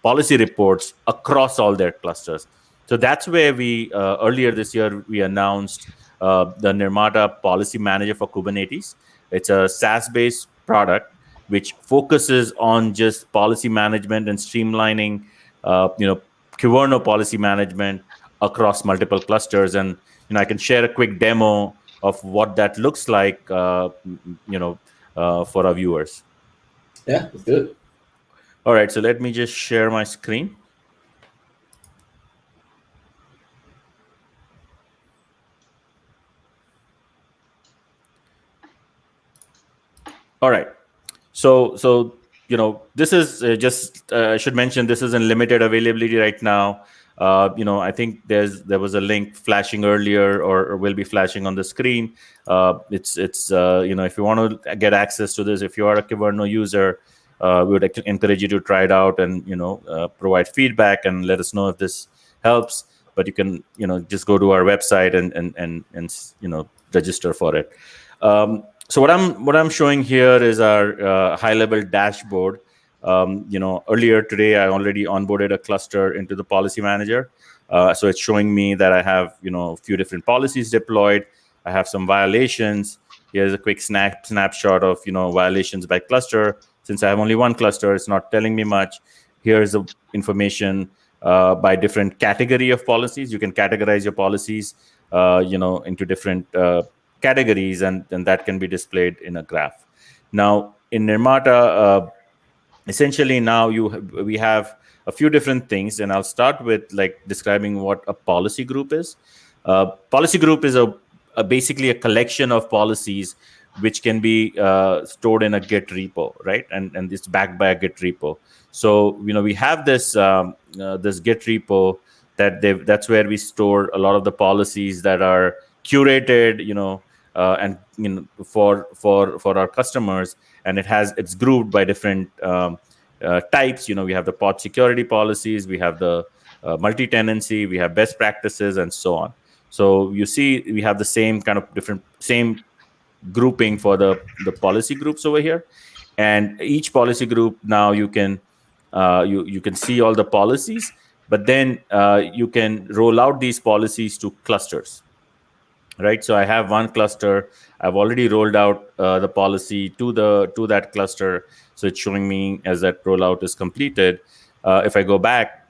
policy reports across all their clusters. So that's where we earlier this year we announced the Nirmata Policy Manager for Kubernetes. It's a SaaS-based product which focuses on just policy management and streamlining, Kyverno policy management across multiple clusters. And I can share a quick demo of what that looks like, for our viewers. Yeah, let's do it. All right, so let me just share my screen. All right. So this is just I should mention this is in limited availability right now. I think there was a link flashing earlier or will be flashing on the screen. It's if you want to get access to this, if you are a Kyverno user, we would encourage you to try it out and provide feedback and let us know if this helps. But you can just go to our website and register for it. So what I'm showing here is our high-level dashboard. Earlier today, I already onboarded a cluster into the policy manager. So it's showing me that I have a few different policies deployed. I have some violations. Here's a quick snapshot of violations by cluster. Since I have only one cluster, it's not telling me much. Here's the information by different category of policies. You can categorize your policies into different categories, and that can be displayed in a graph. Now in Nirmata, essentially now we have a few different things, and I'll start with describing what a policy group is. Policy group is basically a collection of policies which can be stored in a Git repo, right? And it's backed by a Git repo. So we have this this Git repo that's where we store a lot of the policies that are curated, and for our customers, and it's grouped by different types. We have the pod security policies, we have the multi-tenancy, we have best practices, and so on. So you see, we have the same kind of same grouping for the policy groups over here, and each policy group now you can see all the policies, but then you can roll out these policies to clusters. Right, so I have one cluster. I've already rolled out the policy to that cluster, so it's showing me as that rollout is completed. If I go back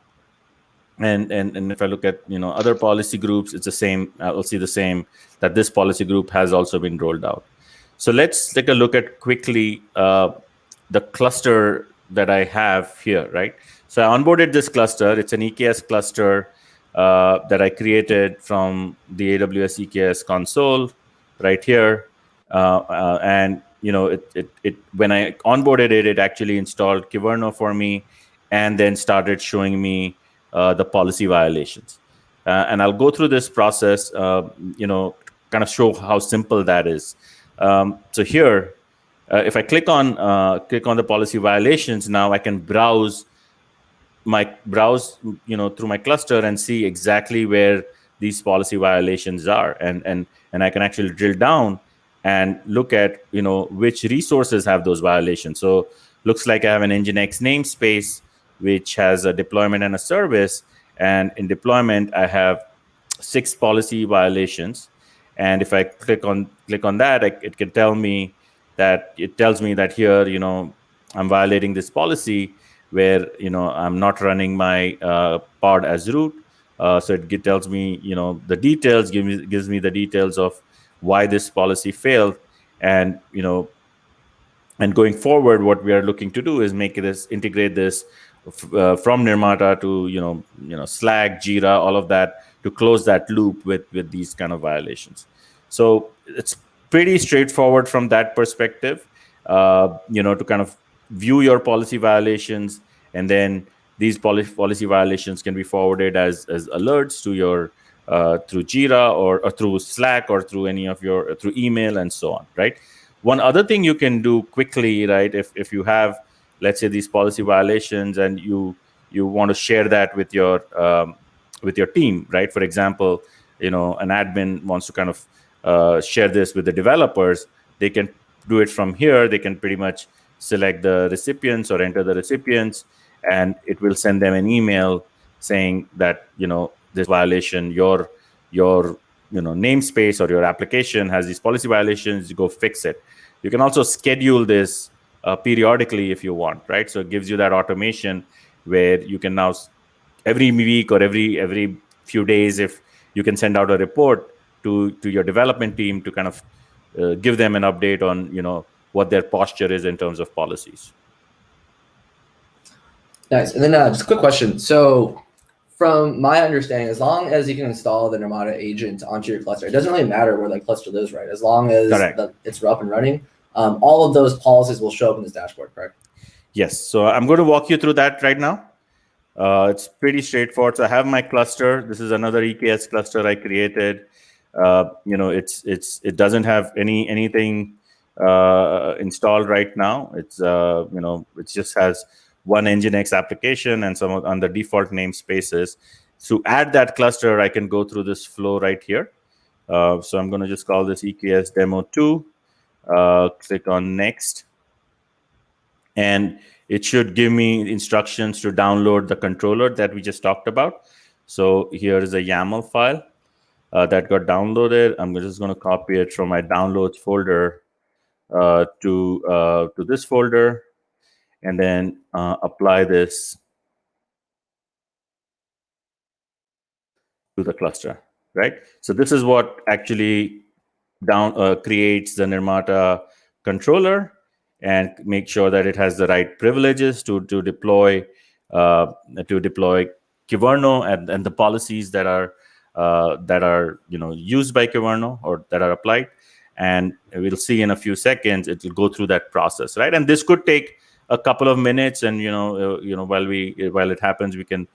and if I look at other policy groups, it's the same. I'll see the same, that this policy group has also been rolled out. So let's take a look at quickly the cluster that I have here. Right, so I onboarded this cluster. It's an EKS cluster that I created from the AWS EKS console right here, and it when I onboarded it actually installed Kyverno for me, and then started showing me the policy violations. And I'll go through this process, kind of show how simple that is. So here, if I click on the policy violations, now I can browse through my cluster and see exactly where these policy violations are, and I can actually drill down and look at which resources have those violations. So looks like I have an Nginx namespace which has a deployment and a service, and in deployment I have 6 policy violations. And if I click on that, it can tell me that here I'm violating this policy where I'm not running my pod as root. So it tells me, the details, gives me the details of why this policy failed. And, and going forward, what we are looking to do is integrate this from Nirmata to, Slack, Jira, all of that, to close that loop with these kind of violations. So it's pretty straightforward from that perspective, to kind of view your policy violations, and then these policy violations can be forwarded as alerts to your through Jira or through Slack or through any of your through email and so on, right? One other thing you can do quickly, right, if you have, let's say, these policy violations and you want to share that with your team, right? For example, an admin wants to kind of share this with the developers. They can do it from here. They can pretty much select the recipients or enter the recipients, and it will send them an email saying that, this violation, your namespace or your application has these policy violations. You go fix it. You can also schedule this periodically if you want, right? So it gives you that automation where you can now every week or every few days, if you can send out a report to your development team to kind of give them an update on what their posture is in terms of policies. Nice. And then just a quick question. So from my understanding, as long as you can install the Nirmata agent onto your cluster, it doesn't really matter where the cluster lives, right? As long as it's up and running, all of those policies will show up in this dashboard, correct? Yes. So I'm going to walk you through that right now. It's pretty straightforward. So I have my cluster. This is another EKS cluster I created. It doesn't have anything installed right now. It's it just has one Nginx application and some on the default namespaces. To add that cluster, I can go through this flow right here. So I'm going to just call this EKS demo 2. Click on next, and it should give me instructions to download the controller that we just talked about. So here is a YAML file that got downloaded. I'm just going to copy it from my downloads folder to this folder, and then apply this to the cluster, right? So this is what actually creates the Nirmata controller and make sure that it has the right privileges to deploy Kyverno and the policies that are used by Kyverno or that are applied. And we'll see in a few seconds it will go through that process, right? And this could take a couple of minutes, and while it happens, we can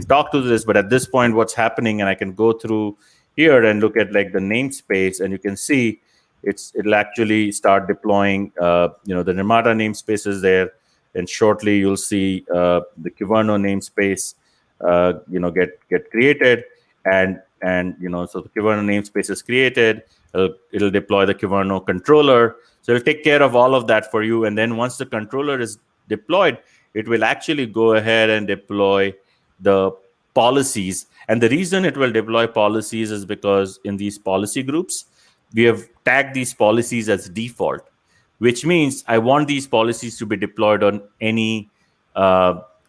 talk to this. But at this point, what's happening, and I can go through here and look at like the namespace, and you can see it'll actually start deploying the Nirmata namespaces there, and shortly you'll see the Kyverno namespace get created, and so the Kyverno namespace is created. It'll deploy the Kyverno controller, so it'll take care of all of that for you. And then once the controller is deployed, it will actually go ahead and deploy the policies. And the reason it will deploy policies is because in these policy groups, we have tagged these policies as default, which means I want these policies to be deployed on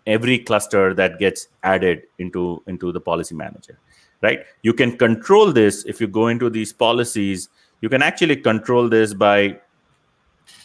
every cluster that gets added into the policy manager, right? You can control this. If you go into these policies, you can actually control this by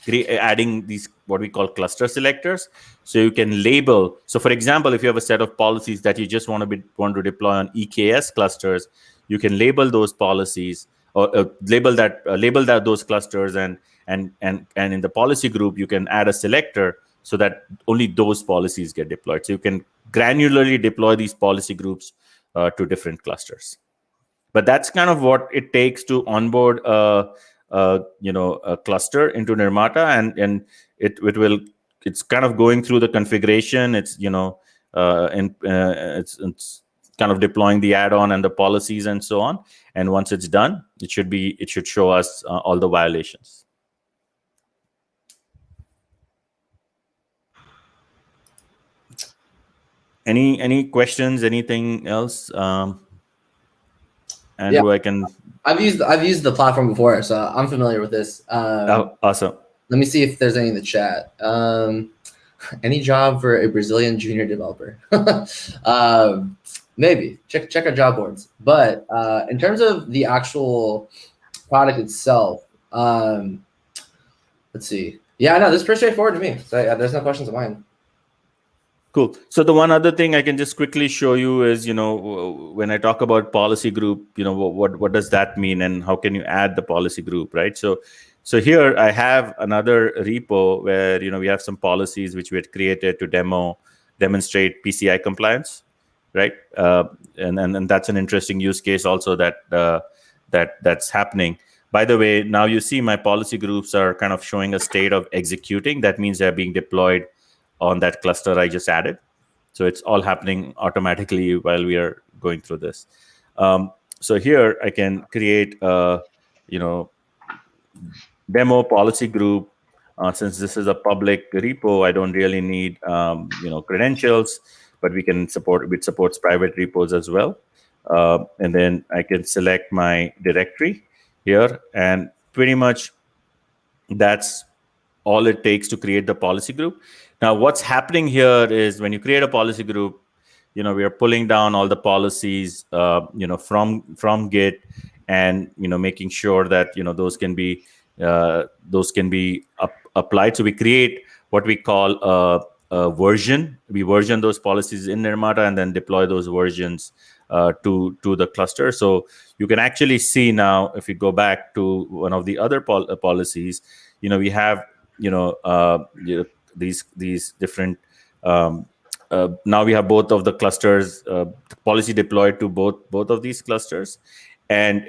adding these what we call cluster selectors. So you can label. So for example, if you have a set of policies that you just want to deploy on EKS clusters, you can label those policies or label those clusters, and in the policy group you can add a selector so that only those policies get deployed. So you can granularly deploy these policy groups to different clusters. But that's kind of what it takes to onboard a cluster into Nirmata, and it's kind of going through the configuration. It's it's kind of deploying the add-on and the policies and so on. And once it's done, it should show us all the violations. Any questions? Anything else? Andrew, yeah. I've used the platform before, so I'm familiar with this. Awesome. Let me see if there's any in the chat. Any job for a Brazilian junior developer? Maybe check our job boards. But in terms of the actual product itself, let's see. Yeah, no, this is pretty straightforward to me. So there's no questions of mine. Cool. So the one other thing I can just quickly show you is, when I talk about policy group, what does that mean, and how can you add the policy group, right? So here I have another repo where we have some policies which we had created to demonstrate PCI compliance, right? And that's an interesting use case also that's happening. By the way, now you see my policy groups are kind of showing a state of executing. That means they're being deployed on that cluster I just added. So it's all happening automatically while we are going through this. So here I can create a demo policy group. Since this is a public repo, I don't really need credentials, but it supports private repos as well. And then I can select my directory here, and pretty much that's all it takes to create the policy group. Now, what's happening here is when you create a policy group, we are pulling down all the policies, from Git, and making sure that those can be applied. So we create what we call a version. We version those policies in Nirmata and then deploy those versions to the cluster. So you can actually see now, if you go back to one of the other policies, we have these different. Now we have both of the clusters policy deployed to both of these clusters, and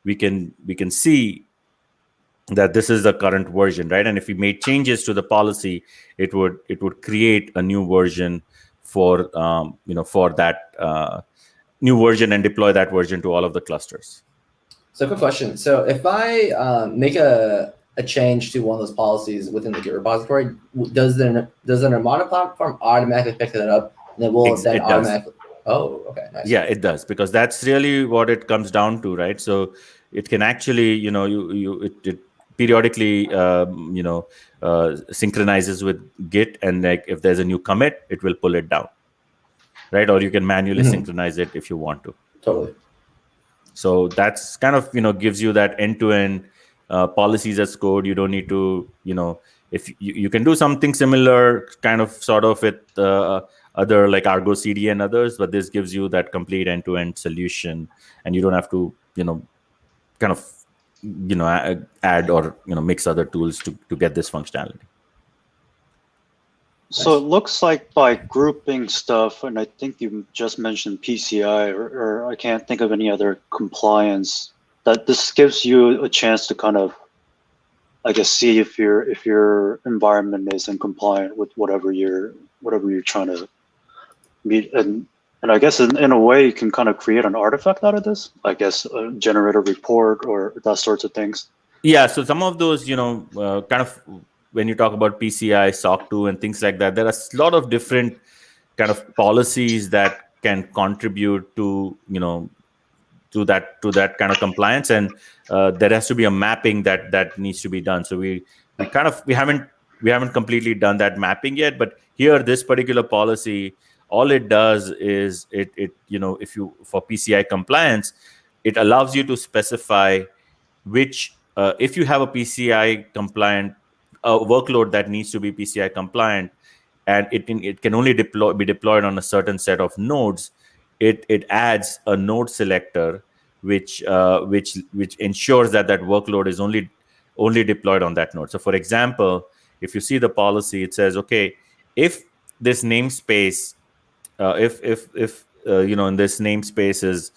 we can see that this is the current version, right? And if we made changes to the policy, it would create a new version for for that new version and deploy that version to all of the clusters. So quick question. So if I make a change to one of those policies within the Git repository, does the Nirmata platform automatically pick that up, and it will then automatically? Oh, okay, nice. Yeah, it does, because that's really what it comes down to, right? So it can actually, it periodically, synchronizes with Git, and like if there's a new commit, it will pull it down, right? Or you can manually synchronize it if you want to. Totally. So that's kind of gives you that end-to-end policies as code. You don't need to if you can do something similar, kind of sort of with other like Argo CD and others, but this gives you that complete end-to-end solution, and you don't have to kind of add or mix other tools to get this functionality. So it looks like by grouping stuff, and I think you just mentioned PCI, or I can't think of any other compliance, that this gives you a chance to kind of, I guess, see if your environment is in compliant with whatever you're trying to meet, and I guess in a way you can kind of create an artifact out of this. I guess generate a report or that sorts of things. Yeah. So some of those, kind of. When you talk about PCI, SOC 2, and things like that, there are a lot of different kind of policies that can contribute to to that kind of compliance, and there has to be a mapping that needs to be done. So we haven't completely done that mapping yet, but here this particular policy, all it does is it if you for PCI compliance, it allows you to specify which if you have a PCI compliant workload that needs to be PCI compliant, and it can only be deployed on a certain set of nodes, it adds a node selector which ensures that workload is only deployed on that node. So for example, if you see the policy, it says, okay, if this namespace if in this namespace is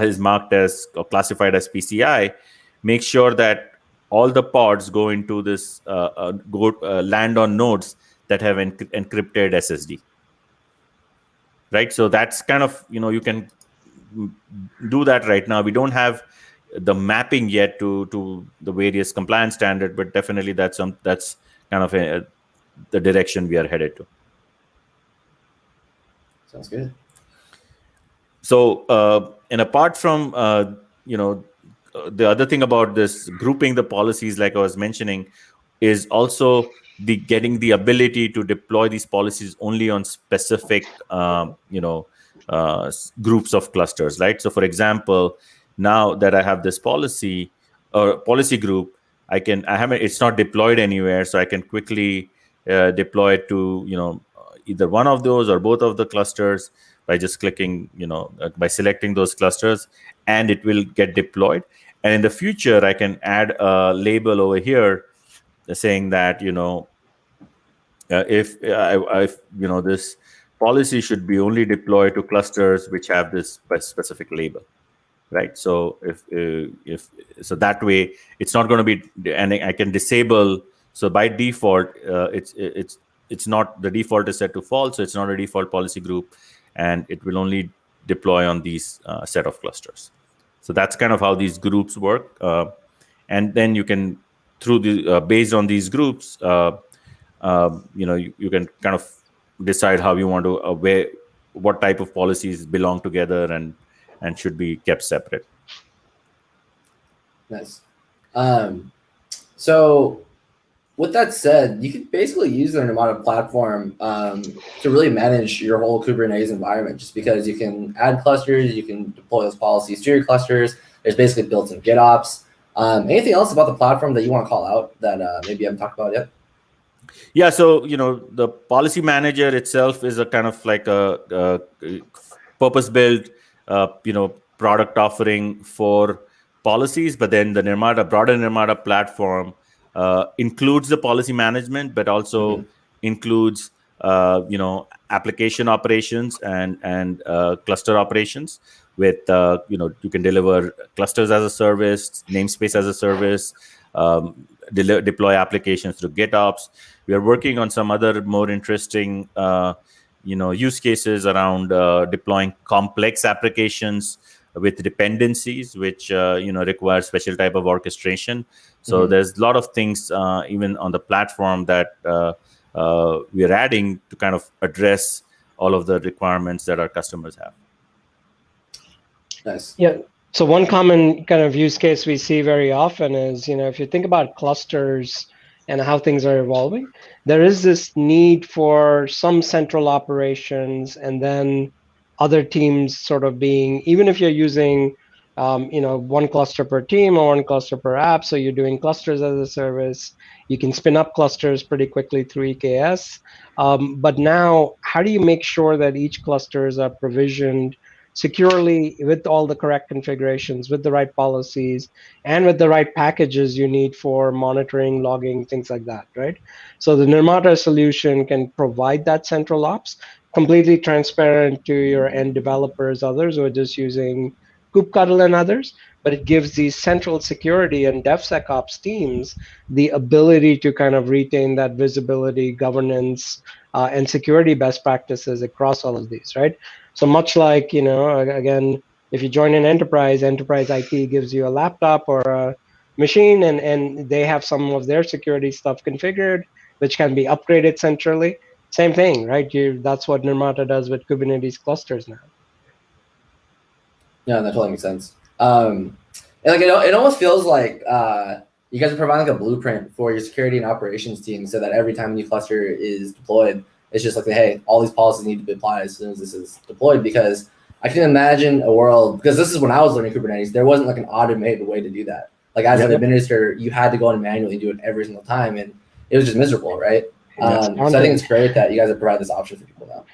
is marked as or classified as PCI, make sure that all the pods go into this land on nodes that have encrypted SSD, right? So that's kind of you can do that right now. We don't have the mapping yet to the various compliance standard, but definitely that's kind of the direction we are headed to. Sounds good. So and apart from the other thing about this grouping the policies, like I was mentioning, is also getting the ability to deploy these policies only on specific groups of clusters, right? So for example, now that I have this policy or policy group, it's not deployed anywhere, so I can quickly deploy it to either one of those or both of the clusters by just clicking, by selecting those clusters, and it will get deployed. And in the future, I can add a label over here saying that if this policy should be only deployed to clusters which have this specific label, right? So if so that way it's not going to be, and I can disable. So by default, it's not, the default is set to false, so it's not a default policy group, and it will only deploy on these set of clusters. So that's kind of how these groups work, and then you can, through the based on these groups, you can kind of decide how you want to what type of policies belong together and should be kept separate. Nice. So with that said, you can basically use the Nirmata platform to really manage your whole Kubernetes environment, just because you can add clusters, you can deploy those policies to your clusters. There's basically built-in GitOps. Anything else about the platform that you want to call out that maybe I haven't talked about yet? Yeah, so the policy manager itself is a kind of like a purpose-built product offering for policies, but then the broader Nirmata platform includes the policy management, but also includes application operations and cluster operations with you can deliver clusters as a service, namespace as a service, deploy applications through GitOps. We are working on some other more interesting use cases around deploying complex applications with dependencies, which require special type of orchestration. So there's a lot of things even on the platform that we are adding to kind of address all of the requirements that our customers have. Nice. Yeah. So one common kind of use case we see very often is, if you think about clusters and how things are evolving, there is this need for some central operations, and then other teams sort of being, even if you're using, one cluster per team or one cluster per app, so you're doing clusters as a service, you can spin up clusters pretty quickly through EKS. But now, how do you make sure that each clusters are provisioned securely with all the correct configurations, with the right policies, and with the right packages you need for monitoring, logging, things like that, right? So the Nirmata solution can provide that central ops, completely transparent to your end developers, others who are just using kubectl and others, but it gives these central security and DevSecOps teams the ability to kind of retain that visibility, governance, and security best practices across all of these, right? So much like, again, if you join an enterprise IT gives you a laptop or a machine, and they have some of their security stuff configured, which can be upgraded centrally. Same thing, right? That's what Nirmata does with Kubernetes clusters now. Yeah, that totally makes sense. And it almost feels like you guys are providing like a blueprint for your security and operations team, so that every time a new cluster is deployed, it's just like, hey, all these policies need to be applied as soon as this is deployed. Because I can imagine a world, because this is when I was learning Kubernetes, there wasn't like an automated way to do that. Like as an administrator, you had to go in manually and do it every single time, and it was just miserable, right? So I think it's great that you guys have provided this option for people now.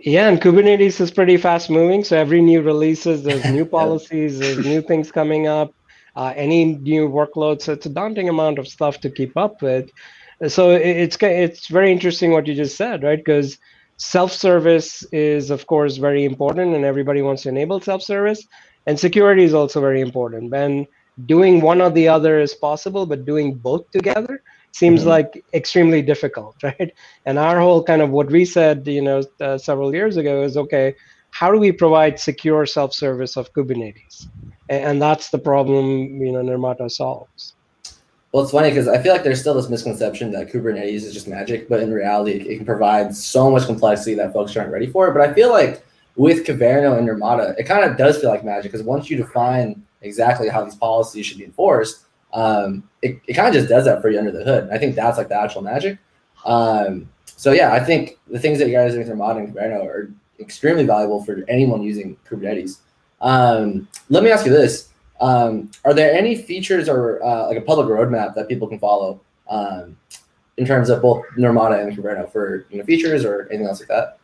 Yeah, and Kubernetes is pretty fast moving. So every new releases, there's new policies, there's new things coming up, any new workloads. So it's a daunting amount of stuff to keep up with. So it's very interesting what you just said, right? Because self-service is, of course, very important, and everybody wants to enable self-service. And security is also very important. And doing one or the other is possible, but doing both together seems like extremely difficult, right? And our whole kind of what we said, several years ago is, okay, how do we provide secure self-service of Kubernetes? And that's the problem, Nirmata solves. Well, it's funny because I feel like there's still this misconception that Kubernetes is just magic, but in reality, it can provide so much complexity that folks aren't ready for it. But I feel like with Kyverno and Nirmata, it kind of does feel like magic, because once you define exactly how these policies should be enforced, It kind of just does that for you under the hood. I think that's like the actual magic. So yeah, I think the things that you guys are doing for Nirmata and Kubernetes are extremely valuable for anyone using Kubernetes. Let me ask you this. Are there any features or like a public roadmap that people can follow in terms of both Nirmata and Kubernetes for features or anything else like that?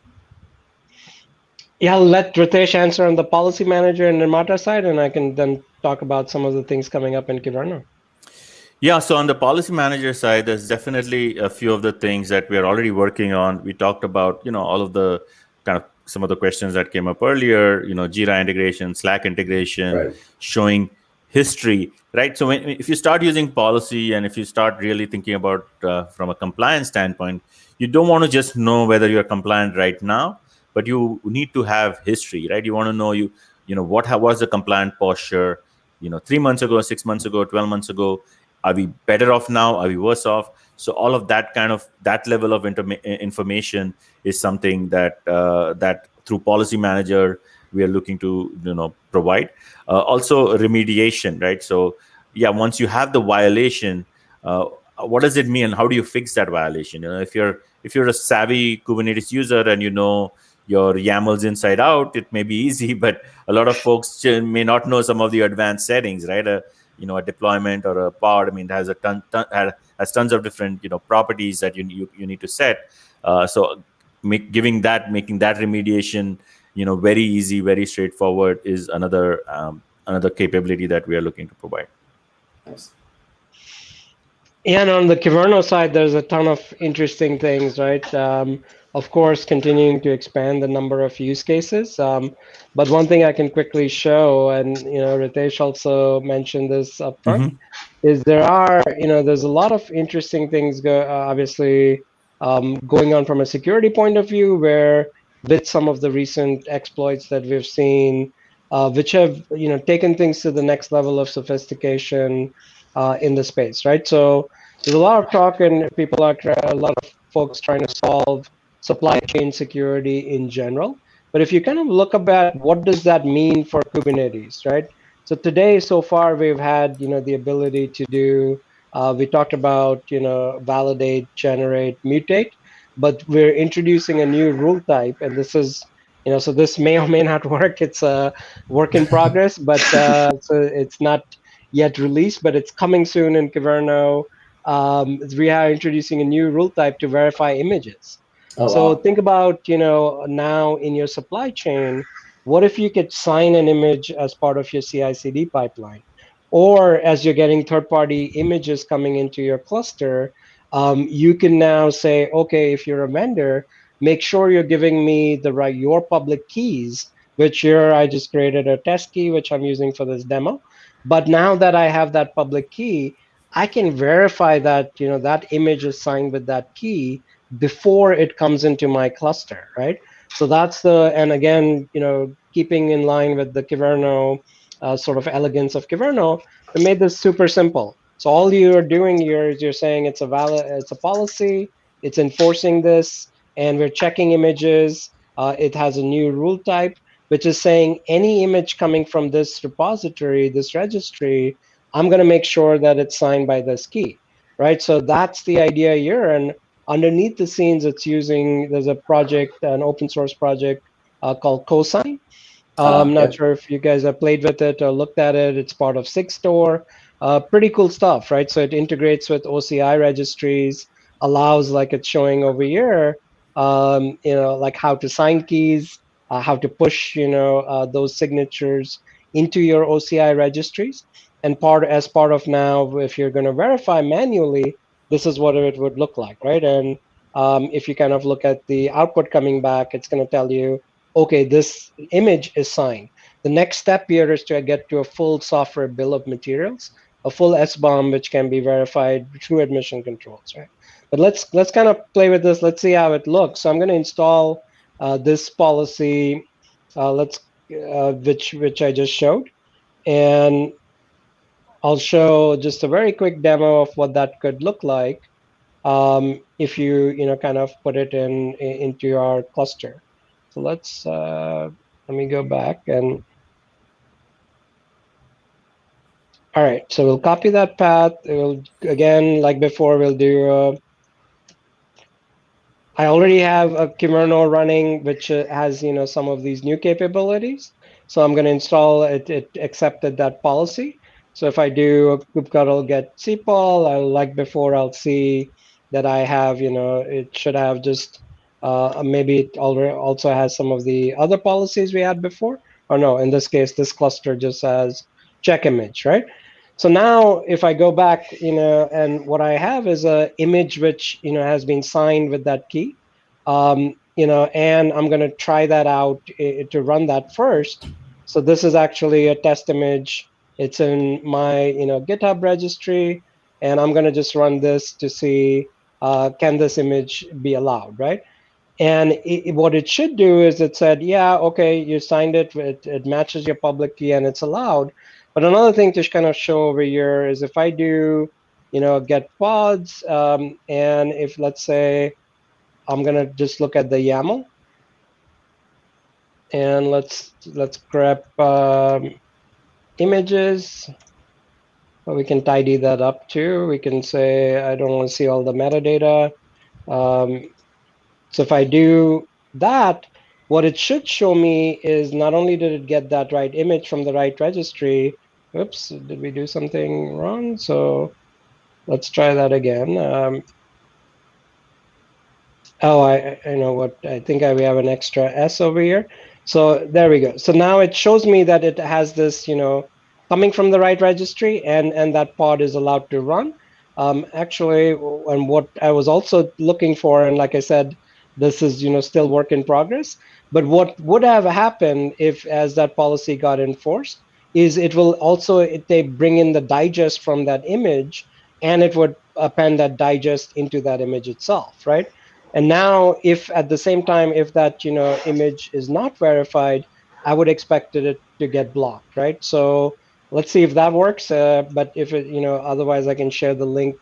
Yeah, I'll let Ritesh answer on the policy manager and Nirmata side, and I can then talk about some of the things coming up in Kubernetes. Yeah, so on the policy manager side, there's definitely a few of the things that we are already working on. We talked about, all of the kind of some of the questions that came up earlier, Jira integration, Slack integration, Right. showing history, right? So if you start using policy and if you start really thinking about from a compliance standpoint, you don't want to just know whether you're compliant right now, but you need to have history, right? You want to know what was the compliant posture, 3 months ago, 6 months ago, 12 months ago. Are we better off now? Are we worse off? So all of that level of information is something that that through policy manager we are looking to provide. Also remediation, right? So yeah, once you have the violation, what does it mean and how do you fix that violation? If you're a savvy Kubernetes user and your YAMLs inside out, it may be easy, but a lot of folks may not know some of the advanced settings, right? A deployment or a pod, it has has tons of different properties that you need to set. So making that remediation very easy, very straightforward is another capability that we are looking to provide. Nice. Yeah, and on the Kubernetes side, there's a ton of interesting things, right? Of course, continuing to expand the number of use cases. But one thing I can quickly show, and Ritesh also mentioned this up front, is there's a lot of interesting things obviously going on from a security point of view, where with some of the recent exploits that we've seen, which have taken things to the next level of sophistication in the space, right? So there's a lot of talk, and a lot of folks trying to solve supply chain security in general. But if you kind of look at what does that mean for Kubernetes, right? So today, so far, we've had the ability to do. We talked about validate, generate, mutate, but we're introducing a new rule type, and this is so this may or may not work. It's a work in progress, but so it's not yet released, but it's coming soon in Kubernetes. We are introducing a new rule type to verify images. Oh, So wow. think about, now in your supply chain, what if you could sign an image as part of your CI/CD pipeline? Or as you're getting third-party images coming into your cluster, you can now say, okay, if you're a vendor, make sure you're giving me your public keys, which here I just created a test key, which I'm using for this demo. But now that I have that public key, I can verify that that image is signed with that key before it comes into my cluster, right? So and again, keeping in line with the Kubernetes sort of elegance of Kubernetes, we made this super simple. So all you're doing here is you're saying it's a policy, it's enforcing this, and we're checking images. It has a new rule type, which is saying any image coming from this repository, this registry, I'm going to make sure that it's signed by this key, right? So that's the idea here. And underneath the scenes, there's a project, an open source project called Cosign. I'm not Yep. sure if you guys have played with it or looked at it. It's part of Sigstore. Pretty cool stuff, right? So it integrates with OCI registries, allows, like it's showing over here, like how to sign keys, how to push, those signatures into your OCI registries. And as part of now, if you're going to verify manually, this is what it would look like, right? And if you kind of look at the output coming back, it's going to tell you, okay, this image is signed. The next step here is to get to a full software bill of materials, a full SBOM, which can be verified through admission controls, right? But let's kind of play with this. Let's see how it looks. So I'm going to install this policy, which I just showed, and I'll show just a very quick demo of what that could look like if you kind of put it into your cluster. So let me go back and All right, so we'll copy that path. We'll, again, like before, we'll do I already have a Kimono running, which has some of these new capabilities. So I'm going to install it. It accepted that policy. So if I do a kubectl get cpol, like before, I'll see that I have it should have just maybe it already also has some of the other policies we had before. Or no, in this case, this cluster just has check image, right? So now if I go back, and what I have is a image which, has been signed with that key, and I'm going to try that out to run that first. So this is actually a test image. It's in my, GitHub registry, and I'm going to just run this to see, can this image be allowed, right? And what it should do is it said, yeah, okay, you signed it, it matches your public key and it's allowed. But another thing to kind of show over here is if I do, get pods, and if let's say I'm gonna just look at the YAML, and let's grab images. We can tidy that up too. We can say I don't want to see all the metadata. So if I do that, what it should show me is not only did it get that right image from the right registry. Oops, did we do something wrong? So let's try that again. Oh, I know what, I think we have an extra S over here. So there we go. So now it shows me that it has this, coming from the right registry, and that pod is allowed to run. Actually, and what I was also looking for, and like I said, this is, still work in progress. But what would have happened if, as that policy got enforced, is it will also, they bring in the digest from that image, and it would append that digest into that image itself, right? And now, if at the same time, if that image is not verified, I would expect it to get blocked, right? So let's see if that works. But if it, otherwise, I can share the link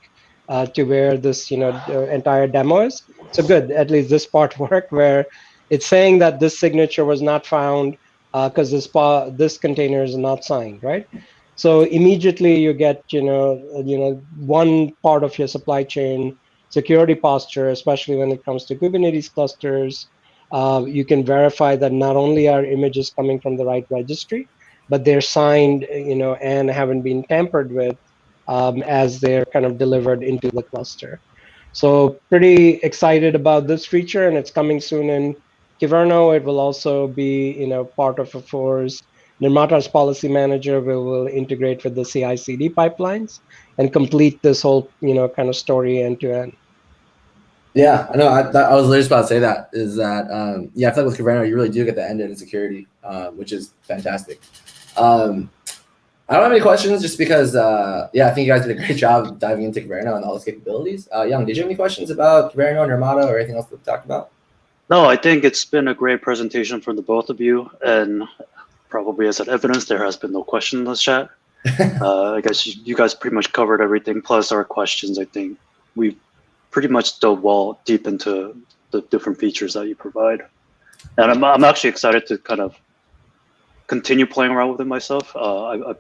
to where this the entire demo is. So good, at least this part worked, where it's saying that this signature was not found because this container is not signed, right? So immediately you get one part of your supply chain security posture, especially when it comes to Kubernetes clusters. You can verify that not only are images coming from the right registry, but they're signed, and haven't been tampered with as they're kind of delivered into the cluster. So pretty excited about this feature, and it's coming soon in Kyverno. It will also be, part of course, Nirmata's policy manager will integrate with the CI/CD pipelines and complete this whole, kind of story end to end. Yeah, I know. I was literally just about to say that is that yeah, I feel like with Kyverno, you really do get the end-to-end security, which is fantastic. I don't have any questions just because yeah, I think you guys did a great job diving into Kyverno and all its capabilities. Jeong, did you have any questions about Kyverno, Nirmata, or anything else that we talked about? No, I think it's been a great presentation from the both of you, and probably as an evidence, there has been no question in the chat. I guess you guys pretty much covered everything, plus our questions. I think we pretty much dove deep into the different features that you provide. And I'm actually excited to kind of continue playing around with it myself. I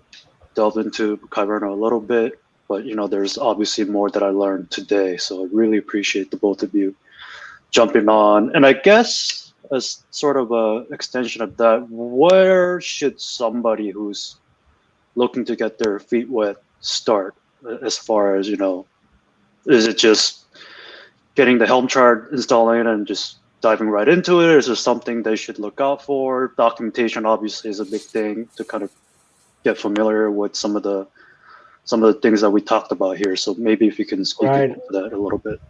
delved into Kyverno a little bit, but there's obviously more that I learned today. So I really appreciate the both of you jumping on. And I guess as sort of a extension of that, where should somebody who's looking to get their feet wet start? As far as is it just getting the Helm chart, installing it, and just diving right into it? Or is there something they should look out for? Documentation obviously is a big thing to kind of get familiar with some of the things that we talked about here. So maybe if you can speak into that a little bit.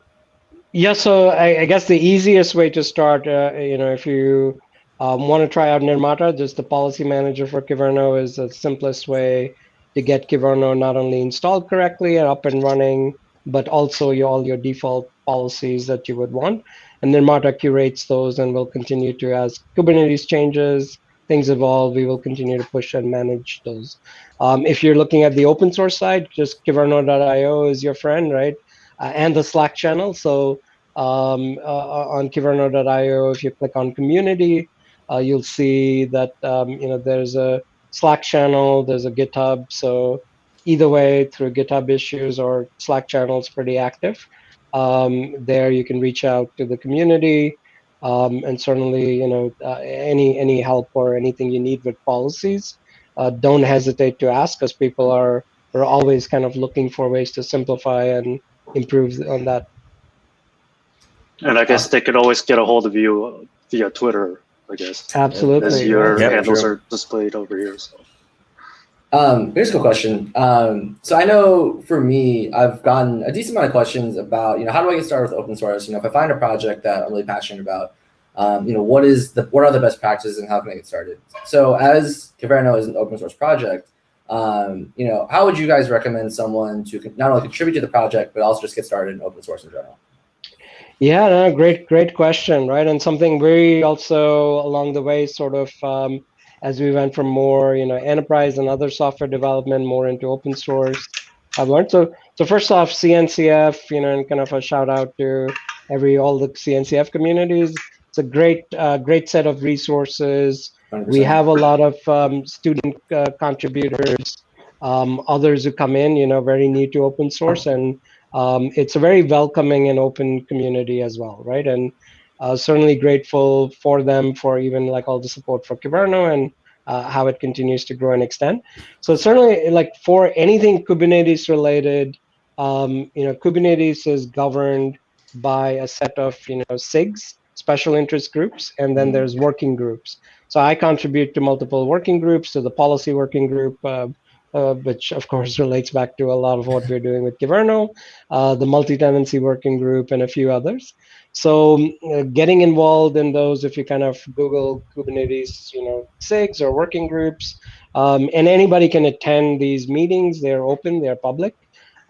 Yeah, so I guess the easiest way to start, if you want to try out Nirmata, just the policy manager for Kyverno is the simplest way to get Kyverno not only installed correctly and up and running, but also all your default policies that you would want. And Nirmata curates those and will continue to, as Kubernetes changes, things evolve, we will continue to push and manage those. If you're looking at the open source side, just kyverno.io is your friend, right? And the Slack channel. So on kyverno.io, if you click on community, you'll see that there's a Slack channel, there's a GitHub. So either way, through GitHub issues or Slack channels, pretty active. There you can reach out to the community, and certainly, any help or anything you need with policies, don't hesitate to ask, because people are always kind of looking for ways to simplify and improve on that. And I guess they could always get a hold of you via Twitter, I guess. Absolutely. As your Yeah, handles true. are displayed over here. So. Here's a cool question. So I know for me, I've gotten a decent amount of questions about, how do I get started with open source? If I find a project that I'm really passionate about, what are the best practices and how can I get started? So as Kyverno is an open source project, how would you guys recommend someone to not only contribute to the project, but also just get started in open source in general? Yeah, no, great question, right? And something we also along the way sort of, as we went from more, enterprise and other software development more into open source, I've learned. So first off, CNCF, and kind of a shout out to all the CNCF communities. It's a great set of resources. 100%. We have a lot of student contributors, others who come in, very new to open source, and it's a very welcoming and open community as well, right? And certainly grateful for them for even like all the support for Kyverno and how it continues to grow and extend. So certainly, like for anything Kubernetes related, Kubernetes is governed by a set of SIGs, special interest groups, and then there's working groups. So I contribute to multiple working groups, to the policy working group, which of course relates back to a lot of what we're doing with Kyverno, the multi-tenancy working group, and a few others. So getting involved in those, if you kind of Google Kubernetes, SIGs or working groups, and anybody can attend these meetings. They're open, they're public.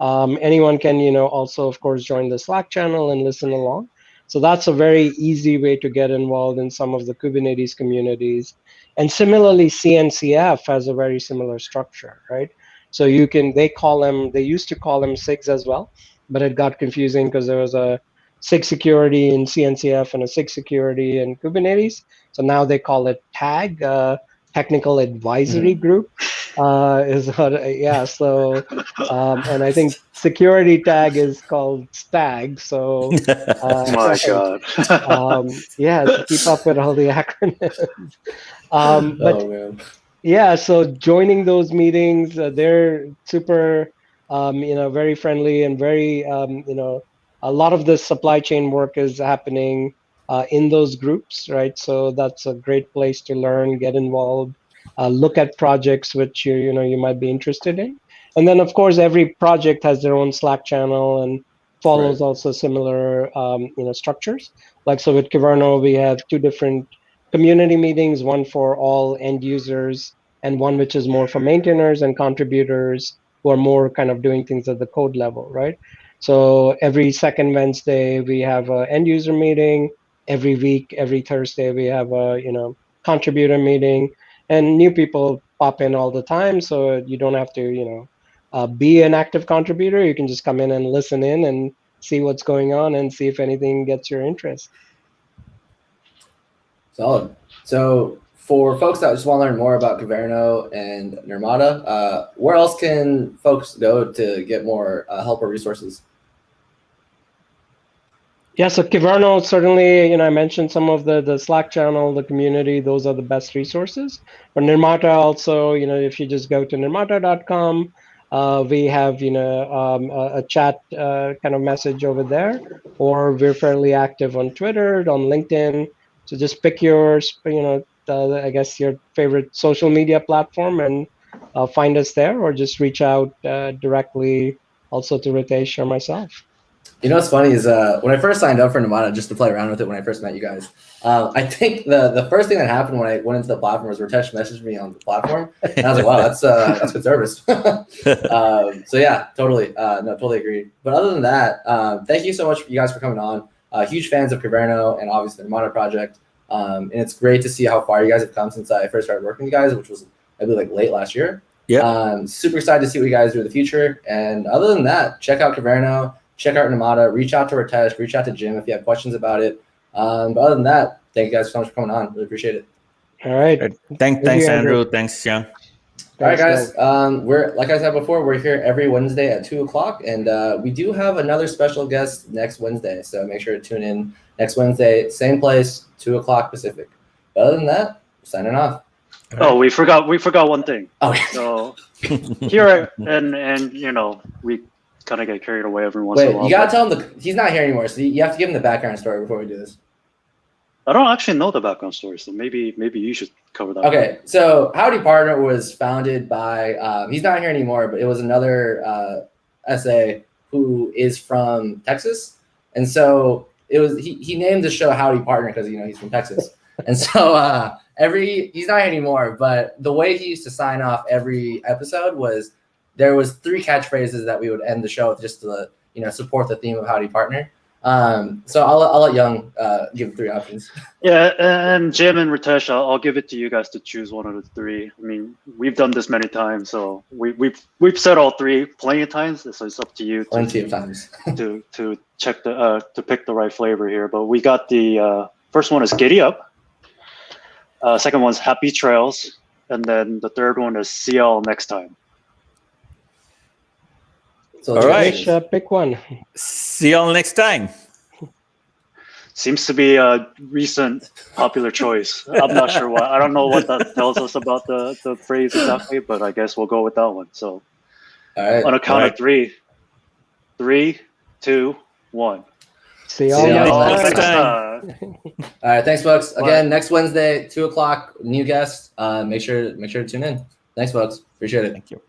Anyone can, also of course join the Slack channel and listen along. So that's a very easy way to get involved in some of the Kubernetes communities. And similarly, CNCF has a very similar structure, right? So they used to call them SIGs as well, but it got confusing because there was a SIG security in CNCF and a SIG security in Kubernetes. So now they call it TAG, Technical Advisory Group. So and I think security tag is called STAG. So My God. so keep up with all the acronyms. But man. yeah, so joining those meetings, they're super, very friendly and very, a lot of the supply chain work is happening in those groups, right? So that's a great place to learn, get involved, look at projects which you might be interested in. And then of course, every project has their own Slack channel and follows also similar, structures. Like, so with Kyverno, we have two different community meetings, one for all end users and one which is more for maintainers and contributors who are more kind of doing things at the code level, right? So every second Wednesday we have an end user meeting. Every week, every Thursday we have a contributor meeting, and new people pop in all the time. So you don't have to be an active contributor. You can just come in and listen in and see what's going on and see if anything gets your interest. Solid. So for folks that just want to learn more about Kyverno and Nirmata, where else can folks go to get more help or resources? Yeah, so Kyverno, certainly, I mentioned some of the Slack channel, the community, those are the best resources. But Nirmata also, if you just go to nirmata.com, we have, a chat kind of message over there, or we're fairly active on Twitter, on LinkedIn. So just pick your, I guess your favorite social media platform and find us there, or just reach out directly also to Ritesh or myself. What's funny is when I first signed up for Nirmata, just to play around with it when I first met you guys, I think the first thing that happened when I went into the platform was Ritesh messaged me on the platform, and I was like, wow, that's good service. So yeah, totally, totally agree. But other than that, thank you so much you guys for coming on. Huge fans of Kyverno and obviously the Nirmata project, and it's great to see how far you guys have come since I first started working with you guys, which was I believe like late last year. Yeah. Super excited to see what you guys do in the future. And other than that, check out Kyverno. Check out Nirmata, reach out to Ritesh, reach out to Jim if you have questions about it. But other than that, thank you guys so much for coming on. Really appreciate it. All right. Thanks, Andrew. Thanks, Jeong. All right, Thanks, guys. We're like I said before, we're here every Wednesday at 2:00, and we do have another special guest next Wednesday. So make sure to tune in next Wednesday, same place, 2:00 Pacific. But other than that, signing off. Oh, we forgot one thing. Oh, So here and you know, we kind of get carried away every once in a wait, while. you gotta but tell him he's not here anymore. So you have to give him the background story before we do this. I don't actually know the background story, so maybe you should cover that. Okay, so Howdy Partner was founded by, he's not here anymore, but it was another SA who is from Texas. And so it was, he named the show Howdy Partner because, you know, he's from Texas. And so he's not here anymore, but the way he used to sign off every episode was there was 3 catchphrases that we would end the show with just to, you know, support the theme of Howdy Partner. So I'll let Jeong give 3 options. Yeah, and Jim and Ritesh, I'll give it to you guys to choose one of the 3. I mean, we've done this many times, so we've said all 3 plenty of times. So it's up to you Plenty of times to check to pick the right flavor here. But we got the first one is Giddy Up. Second one's Happy Trails, and then the third one is See Y'all Next Time. So All right. Ritesh, pick one. See y'all next time. Seems to be a recent popular choice. I'm not sure why. I don't know what that tells us about the phrase exactly, but I guess we'll go with that one. So all right. on a count of 3. 3, 2, 1. See y'all y'all next next time. All right, thanks, folks. Again, next Wednesday, 2:00, new guest. Make sure to tune in. Thanks, folks. Appreciate it. Thank you.